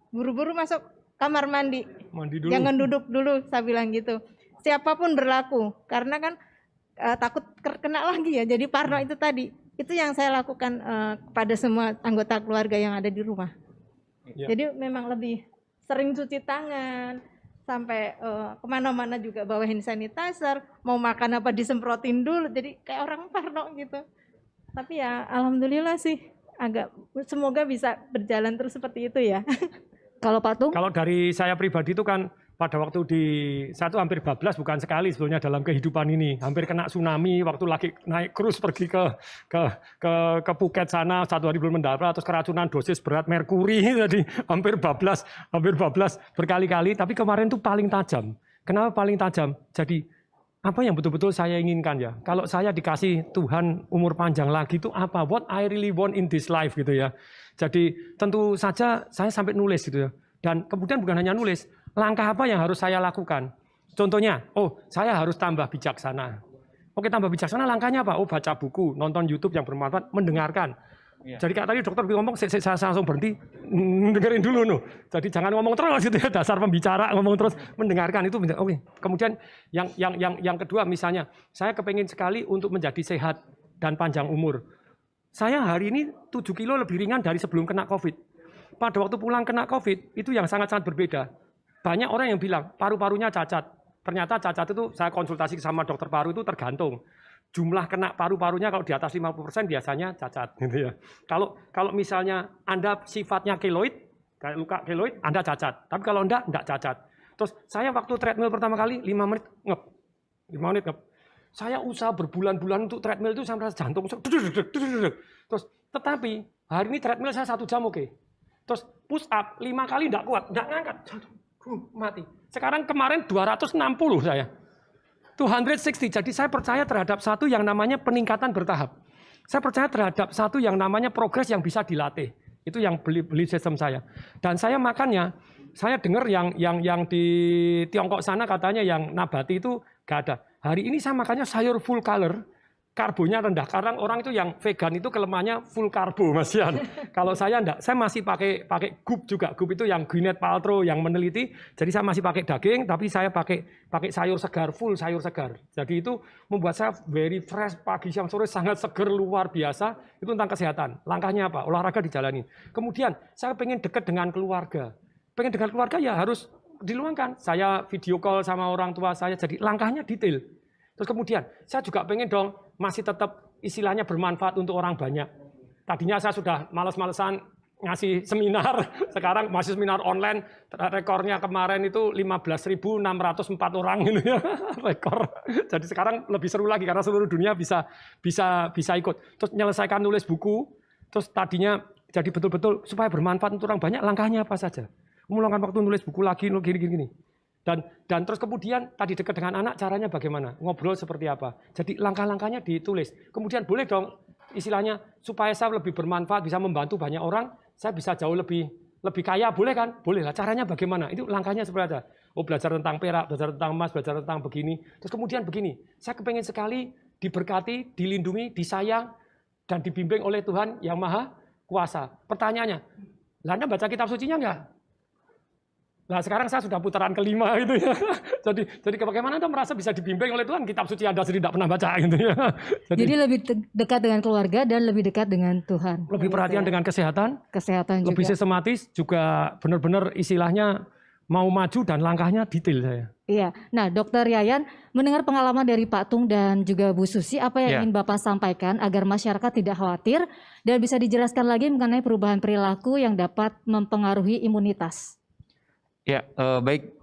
buru-buru masuk kamar mandi. Mandi dulu. Jangan duduk dulu, saya bilang gitu. Siapapun berlaku, karena kan takut kena lagi ya. Jadi parno itu tadi. Itu yang saya lakukan kepada semua anggota keluarga yang ada di rumah. Ya. Jadi memang lebih sering cuci tangan, sampai kemana-mana juga bawa hand sanitizer, mau makan apa disemprotin dulu. Jadi kayak orang parno gitu. Tapi ya alhamdulillah sih, semoga bisa berjalan terus seperti itu ya. Kalau Pak Tung? Kalau dari saya pribadi itu kan pada waktu saya tuh hampir bablas bukan sekali sebetulnya dalam kehidupan ini. Hampir kena tsunami waktu lagi naik cruise pergi ke Phuket sana, 1 hari belum mendarat, terus keracunan dosis berat merkuri, jadi hampir bablas berkali-kali. Tapi kemarin tuh paling tajam. Kenapa paling tajam? Jadi apa yang betul-betul saya inginkan ya? Kalau saya dikasih Tuhan umur panjang lagi itu apa? What I really want in this life gitu ya. Jadi tentu saja saya sampai nulis gitu ya. Dan kemudian bukan hanya nulis, langkah apa yang harus saya lakukan? Contohnya, saya harus tambah bijaksana. Oke, tambah bijaksana langkahnya apa? Baca buku, nonton YouTube yang bermanfaat, mendengarkan. Ya. Jadi kayak tadi dokter ngomong, saya langsung berhenti, dengerin dulu no. Jadi jangan ngomong terus gitu ya, dasar pembicara ngomong terus, mendengarkan itu. Oke. Kemudian yang kedua misalnya, saya kepengen sekali untuk menjadi sehat dan panjang umur. Saya hari ini 7 kilo lebih ringan dari sebelum kena COVID. Pada waktu pulang kena COVID, itu yang sangat-sangat berbeda. Banyak orang yang bilang, paru-parunya cacat. Ternyata cacat itu, saya konsultasi sama dokter paru itu tergantung. Jumlah kena paru-parunya kalau di atas 50% biasanya cacat. Gitu ya. Kalau misalnya Anda sifatnya keloid, kayak luka keloid, Anda cacat. Tapi kalau enggak cacat. Terus saya waktu treadmill pertama kali, 5 menit ngep. 5 menit ngep. Saya usaha berbulan-bulan untuk treadmill itu sampai jantung. Terus, tetapi hari ini treadmill saya 1 jam oke. Terus push up 5 kali enggak kuat, enggak ngangkat. Mati. Sekarang kemarin 260 saya. 260. Jadi saya percaya terhadap satu yang namanya peningkatan bertahap. Saya percaya terhadap satu yang namanya progres yang bisa dilatih. Itu yang beli sistem saya. Dan saya makannya, saya dengar yang di Tiongkok sana katanya yang nabati itu enggak ada. Hari ini saya makannya sayur full color. Karbonya rendah, karena orang itu yang vegan itu kelemahannya full karbo, Mas Yan. Kalau saya enggak, saya masih pakai GUP juga. GUP itu yang Gwyneth Paltrow yang meneliti. Jadi saya masih pakai daging, tapi saya pakai sayur segar, full sayur segar. Jadi itu membuat saya very fresh, pagi, siang, sore sangat segar, luar biasa. Itu tentang kesehatan. Langkahnya apa? Olahraga dijalani. Kemudian saya pengen dekat dengan keluarga. Pengen dengan keluarga ya harus diluangkan. Saya video call sama orang tua saya, jadi langkahnya detail. Terus kemudian saya juga pengen dong masih tetap istilahnya bermanfaat untuk orang banyak. Tadinya saya sudah males-malesan ngasih seminar, sekarang masih seminar online, rekornya kemarin itu 15.604 orang gitu ya, rekor. Jadi sekarang lebih seru lagi karena seluruh dunia bisa ikut. Terus menyelesaikan nulis buku, terus tadinya jadi betul-betul supaya bermanfaat untuk orang banyak, langkahnya apa saja? Meluangkan waktu nulis buku lagi, gini. Dan terus kemudian tadi dekat dengan anak caranya bagaimana? Ngobrol seperti apa? Jadi langkah-langkahnya ditulis. Kemudian boleh dong istilahnya supaya saya lebih bermanfaat, bisa membantu banyak orang, saya bisa jauh lebih kaya, boleh kan? Boleh lah. Caranya bagaimana? Itu langkahnya seperti apa? Belajar tentang perak, belajar tentang emas, belajar tentang begini. Terus kemudian begini, saya kepengen sekali diberkati, dilindungi, disayang, dan dibimbing oleh Tuhan yang Maha Kuasa. Pertanyaannya, Anda baca kitab sucinya enggak? Nah sekarang saya sudah putaran kelima gitu ya. Jadi bagaimana Anda merasa bisa dibimbing oleh Tuhan, kitab suci Anda sendiri tidak pernah baca gitu ya. Jadi lebih dekat dengan keluarga dan lebih dekat dengan Tuhan. Lebih perhatian dengan kesehatan juga. Lebih sistematis juga benar-benar istilahnya mau maju dan langkahnya detail saya. Iya. Nah, Dokter Yayan, mendengar pengalaman dari Pak Tung dan juga Bu Susi, apa yang ingin Bapak sampaikan agar masyarakat tidak khawatir dan bisa dijelaskan lagi mengenai perubahan perilaku yang dapat mempengaruhi imunitas? Ya, baik.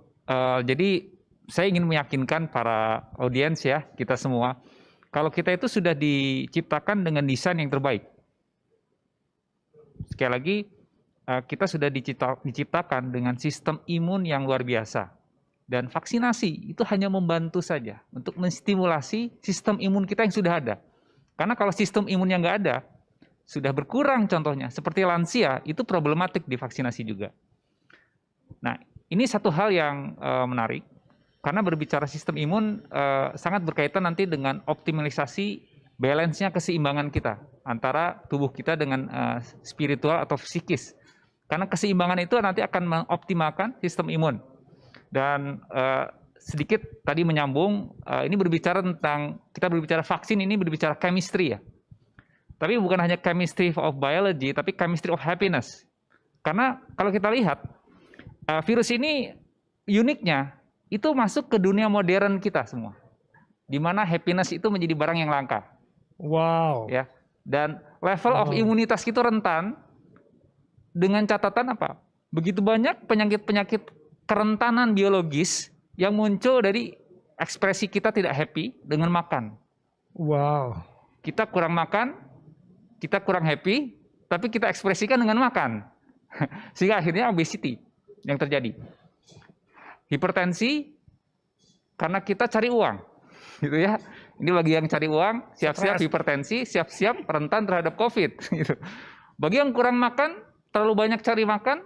Jadi saya ingin meyakinkan para audiens ya, kita semua, kalau kita itu sudah diciptakan dengan desain yang terbaik. Sekali lagi, kita sudah diciptakan dengan sistem imun yang luar biasa. Dan vaksinasi itu hanya membantu saja untuk menstimulasi sistem imun kita yang sudah ada. Karena kalau sistem imun yang nggak ada, sudah berkurang contohnya, seperti lansia, itu problematik di vaksinasi juga. Nah, ini satu hal yang menarik, karena berbicara sistem imun sangat berkaitan nanti dengan optimalisasi balance-nya keseimbangan kita antara tubuh kita dengan spiritual atau psikis. Karena keseimbangan itu nanti akan mengoptimalkan sistem imun. Dan sedikit tadi menyambung, ini berbicara tentang, kita berbicara vaksin ini berbicara chemistry ya. Tapi bukan hanya chemistry of biology, tapi chemistry of happiness. Karena kalau kita lihat, virus ini uniknya itu masuk ke dunia modern kita semua, di mana happiness itu menjadi barang yang langka. Wow. Ya, dan level of imunitas itu rentan dengan catatan apa? Begitu banyak penyakit-penyakit kerentanan biologis yang muncul dari ekspresi kita tidak happy dengan makan. Wow. Kita kurang makan, kita kurang happy, tapi kita ekspresikan dengan makan. Sehingga akhirnya obesity yang terjadi. Hipertensi karena kita cari uang. Gitu ya. Ini bagi yang cari uang, siap-siap hipertensi, siap-siap rentan terhadap COVID. Gitu. Bagi yang kurang makan, terlalu banyak cari makan,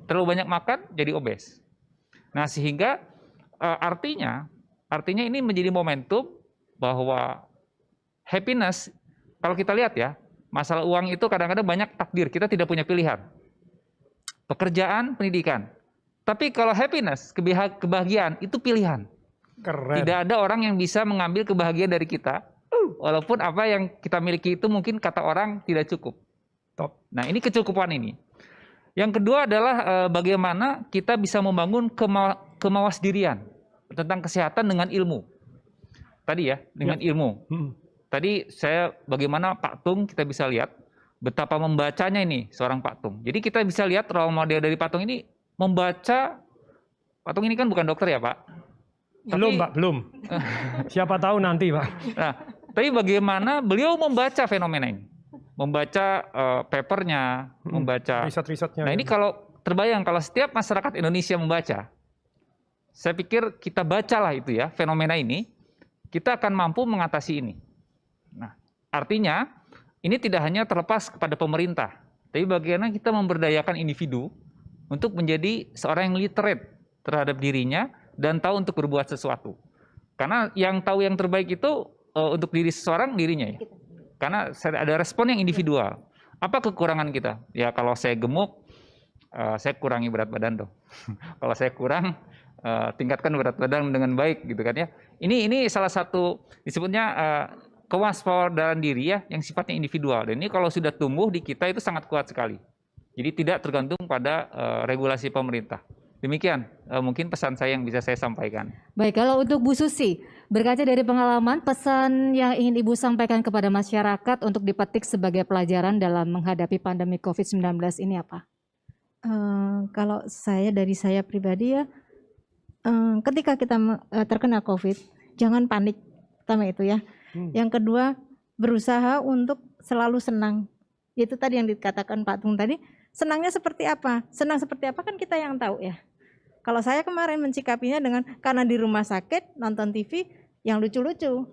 terlalu banyak makan, jadi obes. Nah sehingga artinya ini menjadi momentum bahwa happiness, kalau kita lihat ya, masalah uang itu kadang-kadang banyak takdir, kita tidak punya pilihan. Pekerjaan, pendidikan. Tapi kalau happiness, kebahagiaan, itu pilihan. Keren. Tidak ada orang yang bisa mengambil kebahagiaan dari kita, walaupun apa yang kita miliki itu mungkin kata orang tidak cukup. Top. Nah ini kecukupan ini. Yang kedua adalah bagaimana kita bisa membangun kemawasdirian tentang kesehatan dengan ilmu. Tadi ya, dengan ilmu. Tadi saya bagaimana Pak Tung kita bisa lihat betapa membacanya ini seorang Pak Tung. Jadi kita bisa lihat role model dari Pak Tung ini membaca. Pak Tung ini kan bukan dokter ya Pak? Belum Pak, belum. Siapa tahu nanti Pak. Nah, tapi bagaimana beliau membaca fenomena ini? Membaca papernya, membaca riset-risetnya. Nah ini kalau terbayang kalau setiap masyarakat Indonesia membaca, saya pikir kita bacalah itu ya fenomena ini, kita akan mampu mengatasi ini. Nah artinya ini tidak hanya terlepas kepada pemerintah, tapi bagaimana kita memberdayakan individu untuk menjadi seorang yang literate terhadap dirinya dan tahu untuk berbuat sesuatu. Karena yang tahu yang terbaik itu untuk diri seseorang dirinya ya. Karena ada respon yang individual. Apa kekurangan kita? Ya kalau saya gemuk, saya kurangi berat badan tuh. Kalau saya kurang, tingkatkan berat badan dengan baik gitu kan ya. Ini salah satu disebutnya kewaspadaan diri ya, yang sifatnya individual. Dan ini kalau sudah tumbuh di kita itu sangat kuat sekali. Jadi tidak tergantung pada regulasi pemerintah. Demikian mungkin pesan saya yang bisa saya sampaikan. Baik, kalau untuk Bu Susi, berkaca dari pengalaman, pesan yang ingin Ibu sampaikan kepada masyarakat untuk dipetik sebagai pelajaran dalam menghadapi pandemi COVID-19 ini apa? Kalau dari saya pribadi ya, ketika kita terkena COVID, jangan panik, pertama itu ya. Yang kedua, berusaha untuk selalu senang. Itu tadi yang dikatakan Pak Tung tadi, senangnya seperti apa? Senang seperti apa kan kita yang tahu ya. Kalau saya kemarin mencikapinya dengan karena di rumah sakit nonton TV yang lucu-lucu.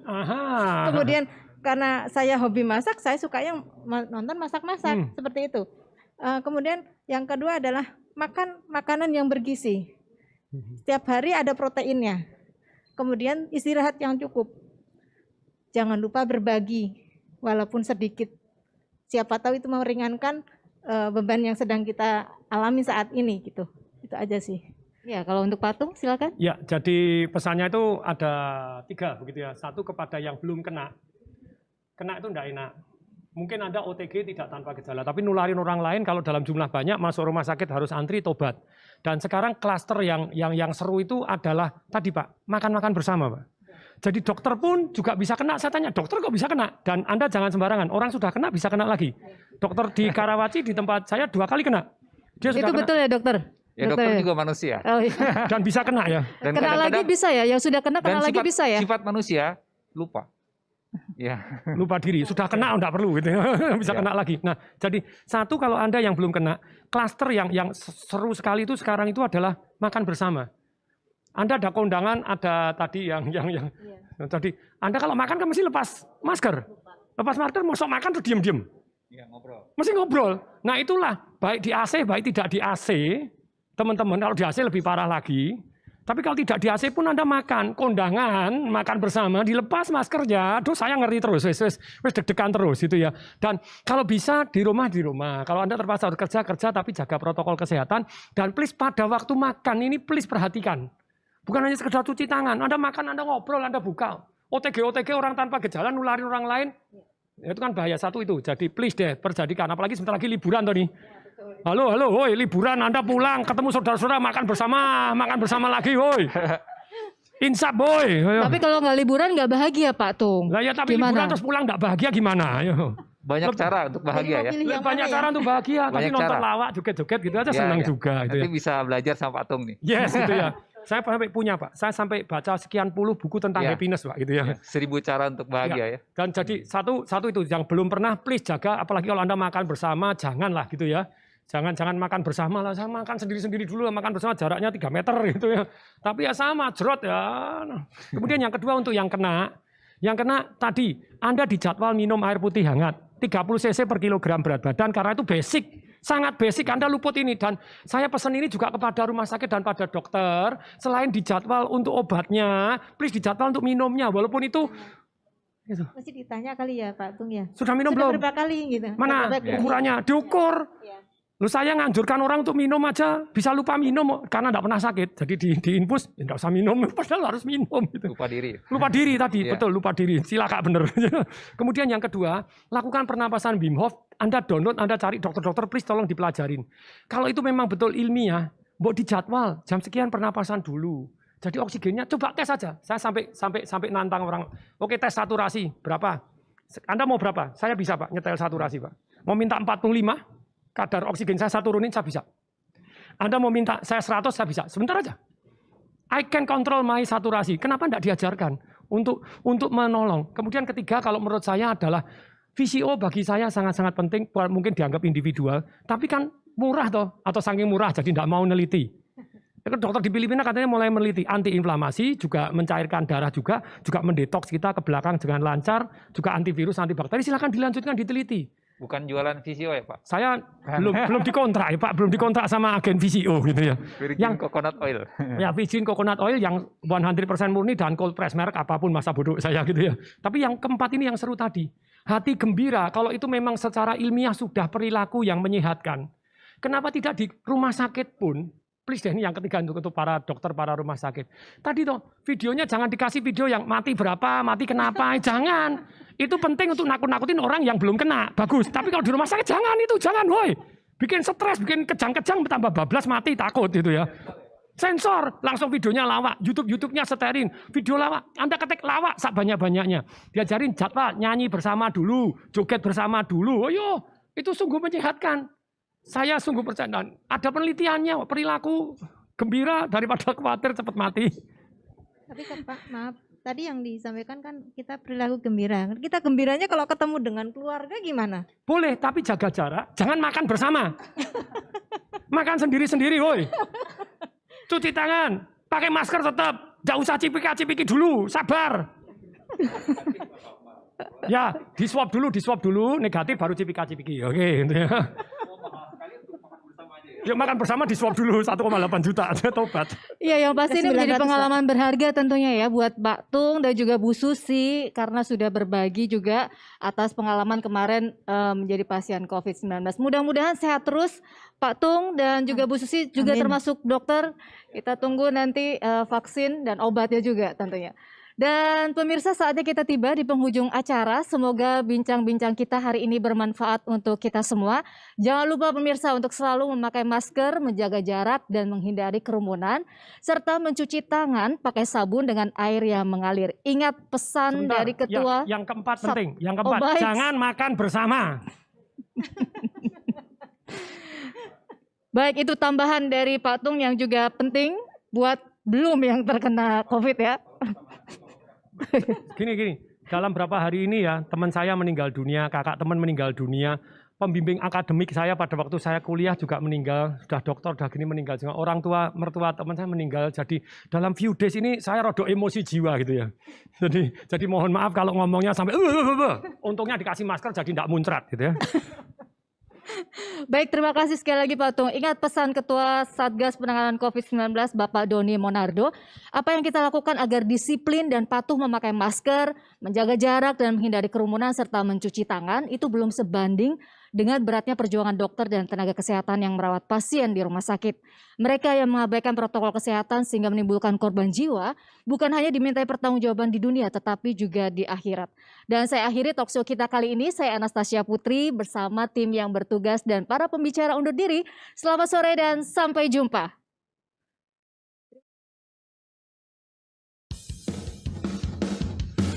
Kemudian karena saya hobi masak, saya suka yang nonton masak-masak seperti itu. Kemudian yang kedua adalah makan makanan yang bergizi. Setiap hari ada proteinnya. Kemudian istirahat yang cukup. Jangan lupa berbagi walaupun sedikit. Siapa tahu itu meringankan beban yang sedang kita alami saat ini gitu. Itu aja sih. Ya, kalau untuk Pak Tung silakan. Ya, jadi pesannya itu ada 3 begitu ya. 1 kepada yang belum kena. Kena itu enggak enak. Mungkin Anda OTG tidak tanpa gejala, tapi nularin orang lain kalau dalam jumlah banyak masuk rumah sakit harus antri tobat. Dan sekarang klaster yang seru itu adalah tadi Pak, makan-makan bersama Pak. Jadi dokter pun juga bisa kena. Saya tanya, dokter kok bisa kena? Dan Anda jangan sembarangan, orang sudah kena bisa kena lagi. Dokter di Karawaci di tempat saya 2 kali kena. Dia sudah itu kena. betul ya dokter? Ya dokter juga manusia. Oh, iya. Dan bisa kena ya. Dan Kena lagi bisa ya? Yang sudah kena lagi bisa ya? Sifat manusia lupa. Ya. Lupa diri, sudah kena enggak perlu gitu. Bisa kena lagi. Nah, jadi 1 kalau Anda yang belum kena, klaster yang seru sekali itu sekarang itu adalah makan bersama. Anda ada kondangan, ada tadi yang tadi Anda kalau makan kan mesti lepas masker. Lepas masker masuk makan tuh diem-diem. Iya, ngobrol. Mesti ngobrol. Nah, itulah baik di AC, baik tidak di AC. Teman-teman, kalau di AC lebih parah lagi. Tapi kalau tidak di AC pun Anda makan, kondangan, makan bersama, dilepas maskernya. Aduh, saya ngeri terus, wes deg-degan terus gitu ya. Dan kalau bisa di rumah. Kalau Anda terpaksa kerja, tapi jaga protokol kesehatan. Dan please pada waktu makan ini please perhatikan. Bukan hanya sekedar cuci tangan. Anda makan, Anda ngobrol, Anda buka. OTG orang tanpa gejala nularin orang lain. Itu kan bahaya 1 itu. Jadi please deh perjadikan. Apalagi sebentar lagi liburan tuh nih. Halo, woi liburan Anda pulang ketemu saudara-saudara makan bersama lagi, woi. Insap, boy. Tapi kalau nggak liburan nggak bahagia Pak Tung. Lah ya tapi gimana? Liburan terus pulang nggak bahagia gimana? Ayo. Banyak cara untuk bahagia ya. Pilih yang Banyak mana cara ya? untuk bahagia, tapi Banyak nonton cara. lawak, joget-joget gitu aja Ya, senang ya. juga gitu Nanti ya. bisa belajar sama Pak Tung nih. Yes gitu ya. Saya sampai punya Pak, saya sampai baca sekian puluh buku tentang Ya. happiness Pak gitu ya. 1000 cara untuk bahagia ya. Dan jadi satu itu yang belum pernah, please jaga, apalagi kalau Anda makan bersama, janganlah gitu ya. Jangan makan bersama lah, saya makan sendiri-sendiri dulu, makan bersama jaraknya 3 meter gitu ya. Tapi ya sama, jerot ya. Nah. Kemudian yang kedua untuk yang kena tadi, Anda dijadwal minum air putih hangat, 30 cc per kilogram berat badan, karena itu basic, sangat basic, Anda luput ini. Dan saya pesan ini juga kepada rumah sakit dan pada dokter, selain dijadwal untuk obatnya, please dijadwal untuk minumnya, walaupun itu gitu. Masih ditanya kali ya Pak Tung ya. Sudah minum Sudah belum? berapa kali gitu? Mana Berapa kali? ukurannya? Diukur. Ya. Lu saya nganjurkan orang untuk minum aja, bisa lupa minum karena enggak pernah sakit. Jadi di infus enggak usah minum, padahal harus minum gitu. Lupa diri. Lupa diri tadi, Ya. betul lupa diri. Silakan bener. Kemudian yang kedua, lakukan pernapasan Wim Hof. Anda download, Anda cari dokter-dokter, please tolong dipelajarin. Kalau itu memang betul ilmiah, mbok dijadwal jam sekian pernapasan dulu. Jadi oksigennya coba tes aja. Saya sampai nantang orang. Oke, tes saturasi berapa? Anda mau berapa? Saya bisa Pak, nyetel saturasi Pak. Mau minta 45? Kadar oksigen saya turunin, saya bisa. Anda mau minta saya 100, saya bisa. Sebentar aja. I can control my saturasi. Kenapa tidak diajarkan untuk menolong? Kemudian ketiga, kalau menurut saya adalah VCO bagi saya sangat-sangat penting. Mungkin dianggap individual, tapi kan murah toh, atau saking murah jadi tidak mau neliti. Dokter di Filipina katanya mulai meneliti antiinflamasi, juga mencairkan darah juga mendetoks kita ke belakang dengan lancar, juga antivirus, antibakteri. Silakan dilanjutkan diteliti. Bukan jualan VCO ya Pak? Saya belum dikontrak ya Pak, belum dikontrak sama agen VCO gitu ya. Virgin coconut oil. Ya virgin coconut oil yang 100% murni dan cold press, merek apapun masa bodoh saya gitu ya. Tapi yang keempat ini yang seru tadi. Hati gembira, kalau itu memang secara ilmiah sudah perilaku yang menyehatkan. Kenapa tidak di rumah sakit pun? Please deh, ini yang ketiga untuk para dokter, para rumah sakit. Tadi toh videonya jangan dikasih video yang mati berapa, mati kenapa, jangan. Itu penting untuk nakut-nakutin orang yang belum kena, bagus. Tapi kalau di rumah sakit jangan, woi. Bikin stres, bikin kejang-kejang, tambah bablas, mati, takut gitu ya. Sensor, langsung videonya lawak, YouTube-nya seterin, video lawak. Anda ketik lawak sebanyak-banyaknya. Diajarin jadwal, nyanyi bersama dulu, joget bersama dulu. Ayo, itu sungguh menyehatkan. Saya sungguh percaya, dan ada penelitiannya, perilaku gembira daripada khawatir cepat mati. Tapi kan Pak, maaf. Tadi yang disampaikan kan kita perilaku gembira. Kita gembiranya kalau ketemu dengan keluarga gimana? Boleh, tapi jaga jarak, jangan makan bersama. Makan sendiri-sendiri, woi. Cuci tangan, pakai masker tetap. Jangan usah cipika-cipiki dulu, sabar. Ya, di swab dulu, negatif baru cipika-cipiki. Oke, gitu ya. Yuk makan bersama di swab dulu 1,8 juta, tobat. Iya, yang pasti ini menjadi 900, pengalaman berharga tentunya ya buat Pak Tung dan juga Bu Susi karena sudah berbagi juga atas pengalaman kemarin menjadi pasien COVID-19. Mudah-mudahan sehat terus Pak Tung dan juga Bu Susi juga Amin. termasuk dokter. Kita tunggu nanti vaksin dan obatnya juga tentunya. Dan pemirsa, saatnya kita tiba di penghujung acara. Semoga bincang-bincang kita hari ini bermanfaat untuk kita semua. Jangan lupa pemirsa untuk selalu memakai masker, menjaga jarak dan menghindari kerumunan, serta mencuci tangan pakai sabun dengan air yang mengalir. Ingat pesan Sebentar, dari ketua. yang keempat Sat- penting, yang keempat, baik. jangan makan bersama. Baik, itu tambahan dari Pak Tung yang juga penting buat belum yang terkena COVID ya. Gini, dalam berapa hari ini ya, teman saya meninggal dunia, kakak teman meninggal dunia, pembimbing akademik saya pada waktu saya kuliah juga meninggal, sudah dokter, sudah gini meninggal juga, orang tua, mertua teman saya meninggal, jadi dalam few days ini saya rodok emosi jiwa gitu ya. Jadi mohon maaf kalau ngomongnya sampai, untungnya dikasih masker jadi tidak muncrat gitu ya. Baik, terima kasih sekali lagi Pak Tung. Ingat pesan Ketua Satgas Penanganan COVID-19 Bapak Doni Monardo. Apa yang kita lakukan agar disiplin dan patuh memakai masker, menjaga jarak dan menghindari kerumunan serta mencuci tangan itu belum sebanding dengan beratnya perjuangan dokter dan tenaga kesehatan yang merawat pasien di rumah sakit. Mereka yang mengabaikan protokol kesehatan sehingga menimbulkan korban jiwa bukan hanya dimintai pertanggungjawaban di dunia tetapi juga di akhirat. Dan saya akhiri talkshow kita kali ini. Saya Anastasia Putri bersama tim yang bertugas dan para pembicara undur diri. Selamat sore dan sampai jumpa.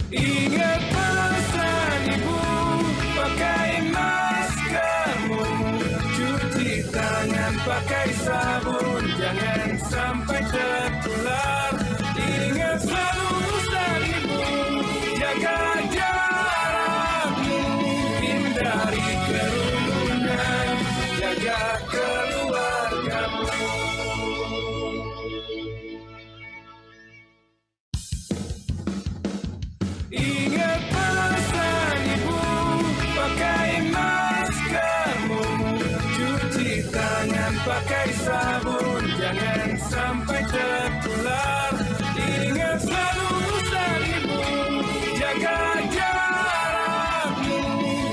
Ingat pesan ibu, pakai kerumunan, jaga keluargamu. Ingat pesan ibu, pakai maskermu, cuci tangan pakai sabun, jangan sampai tertular. Ingat selalu pesan ibu, jaga jarakmu,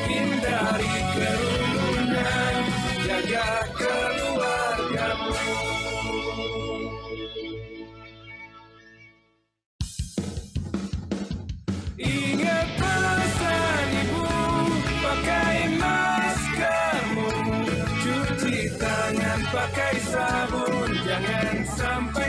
hindari kerumunan, jaga keluargamu. Ingat pesan ibu, pakai maskermu, cuci tangan pakai sabun, jangan sampai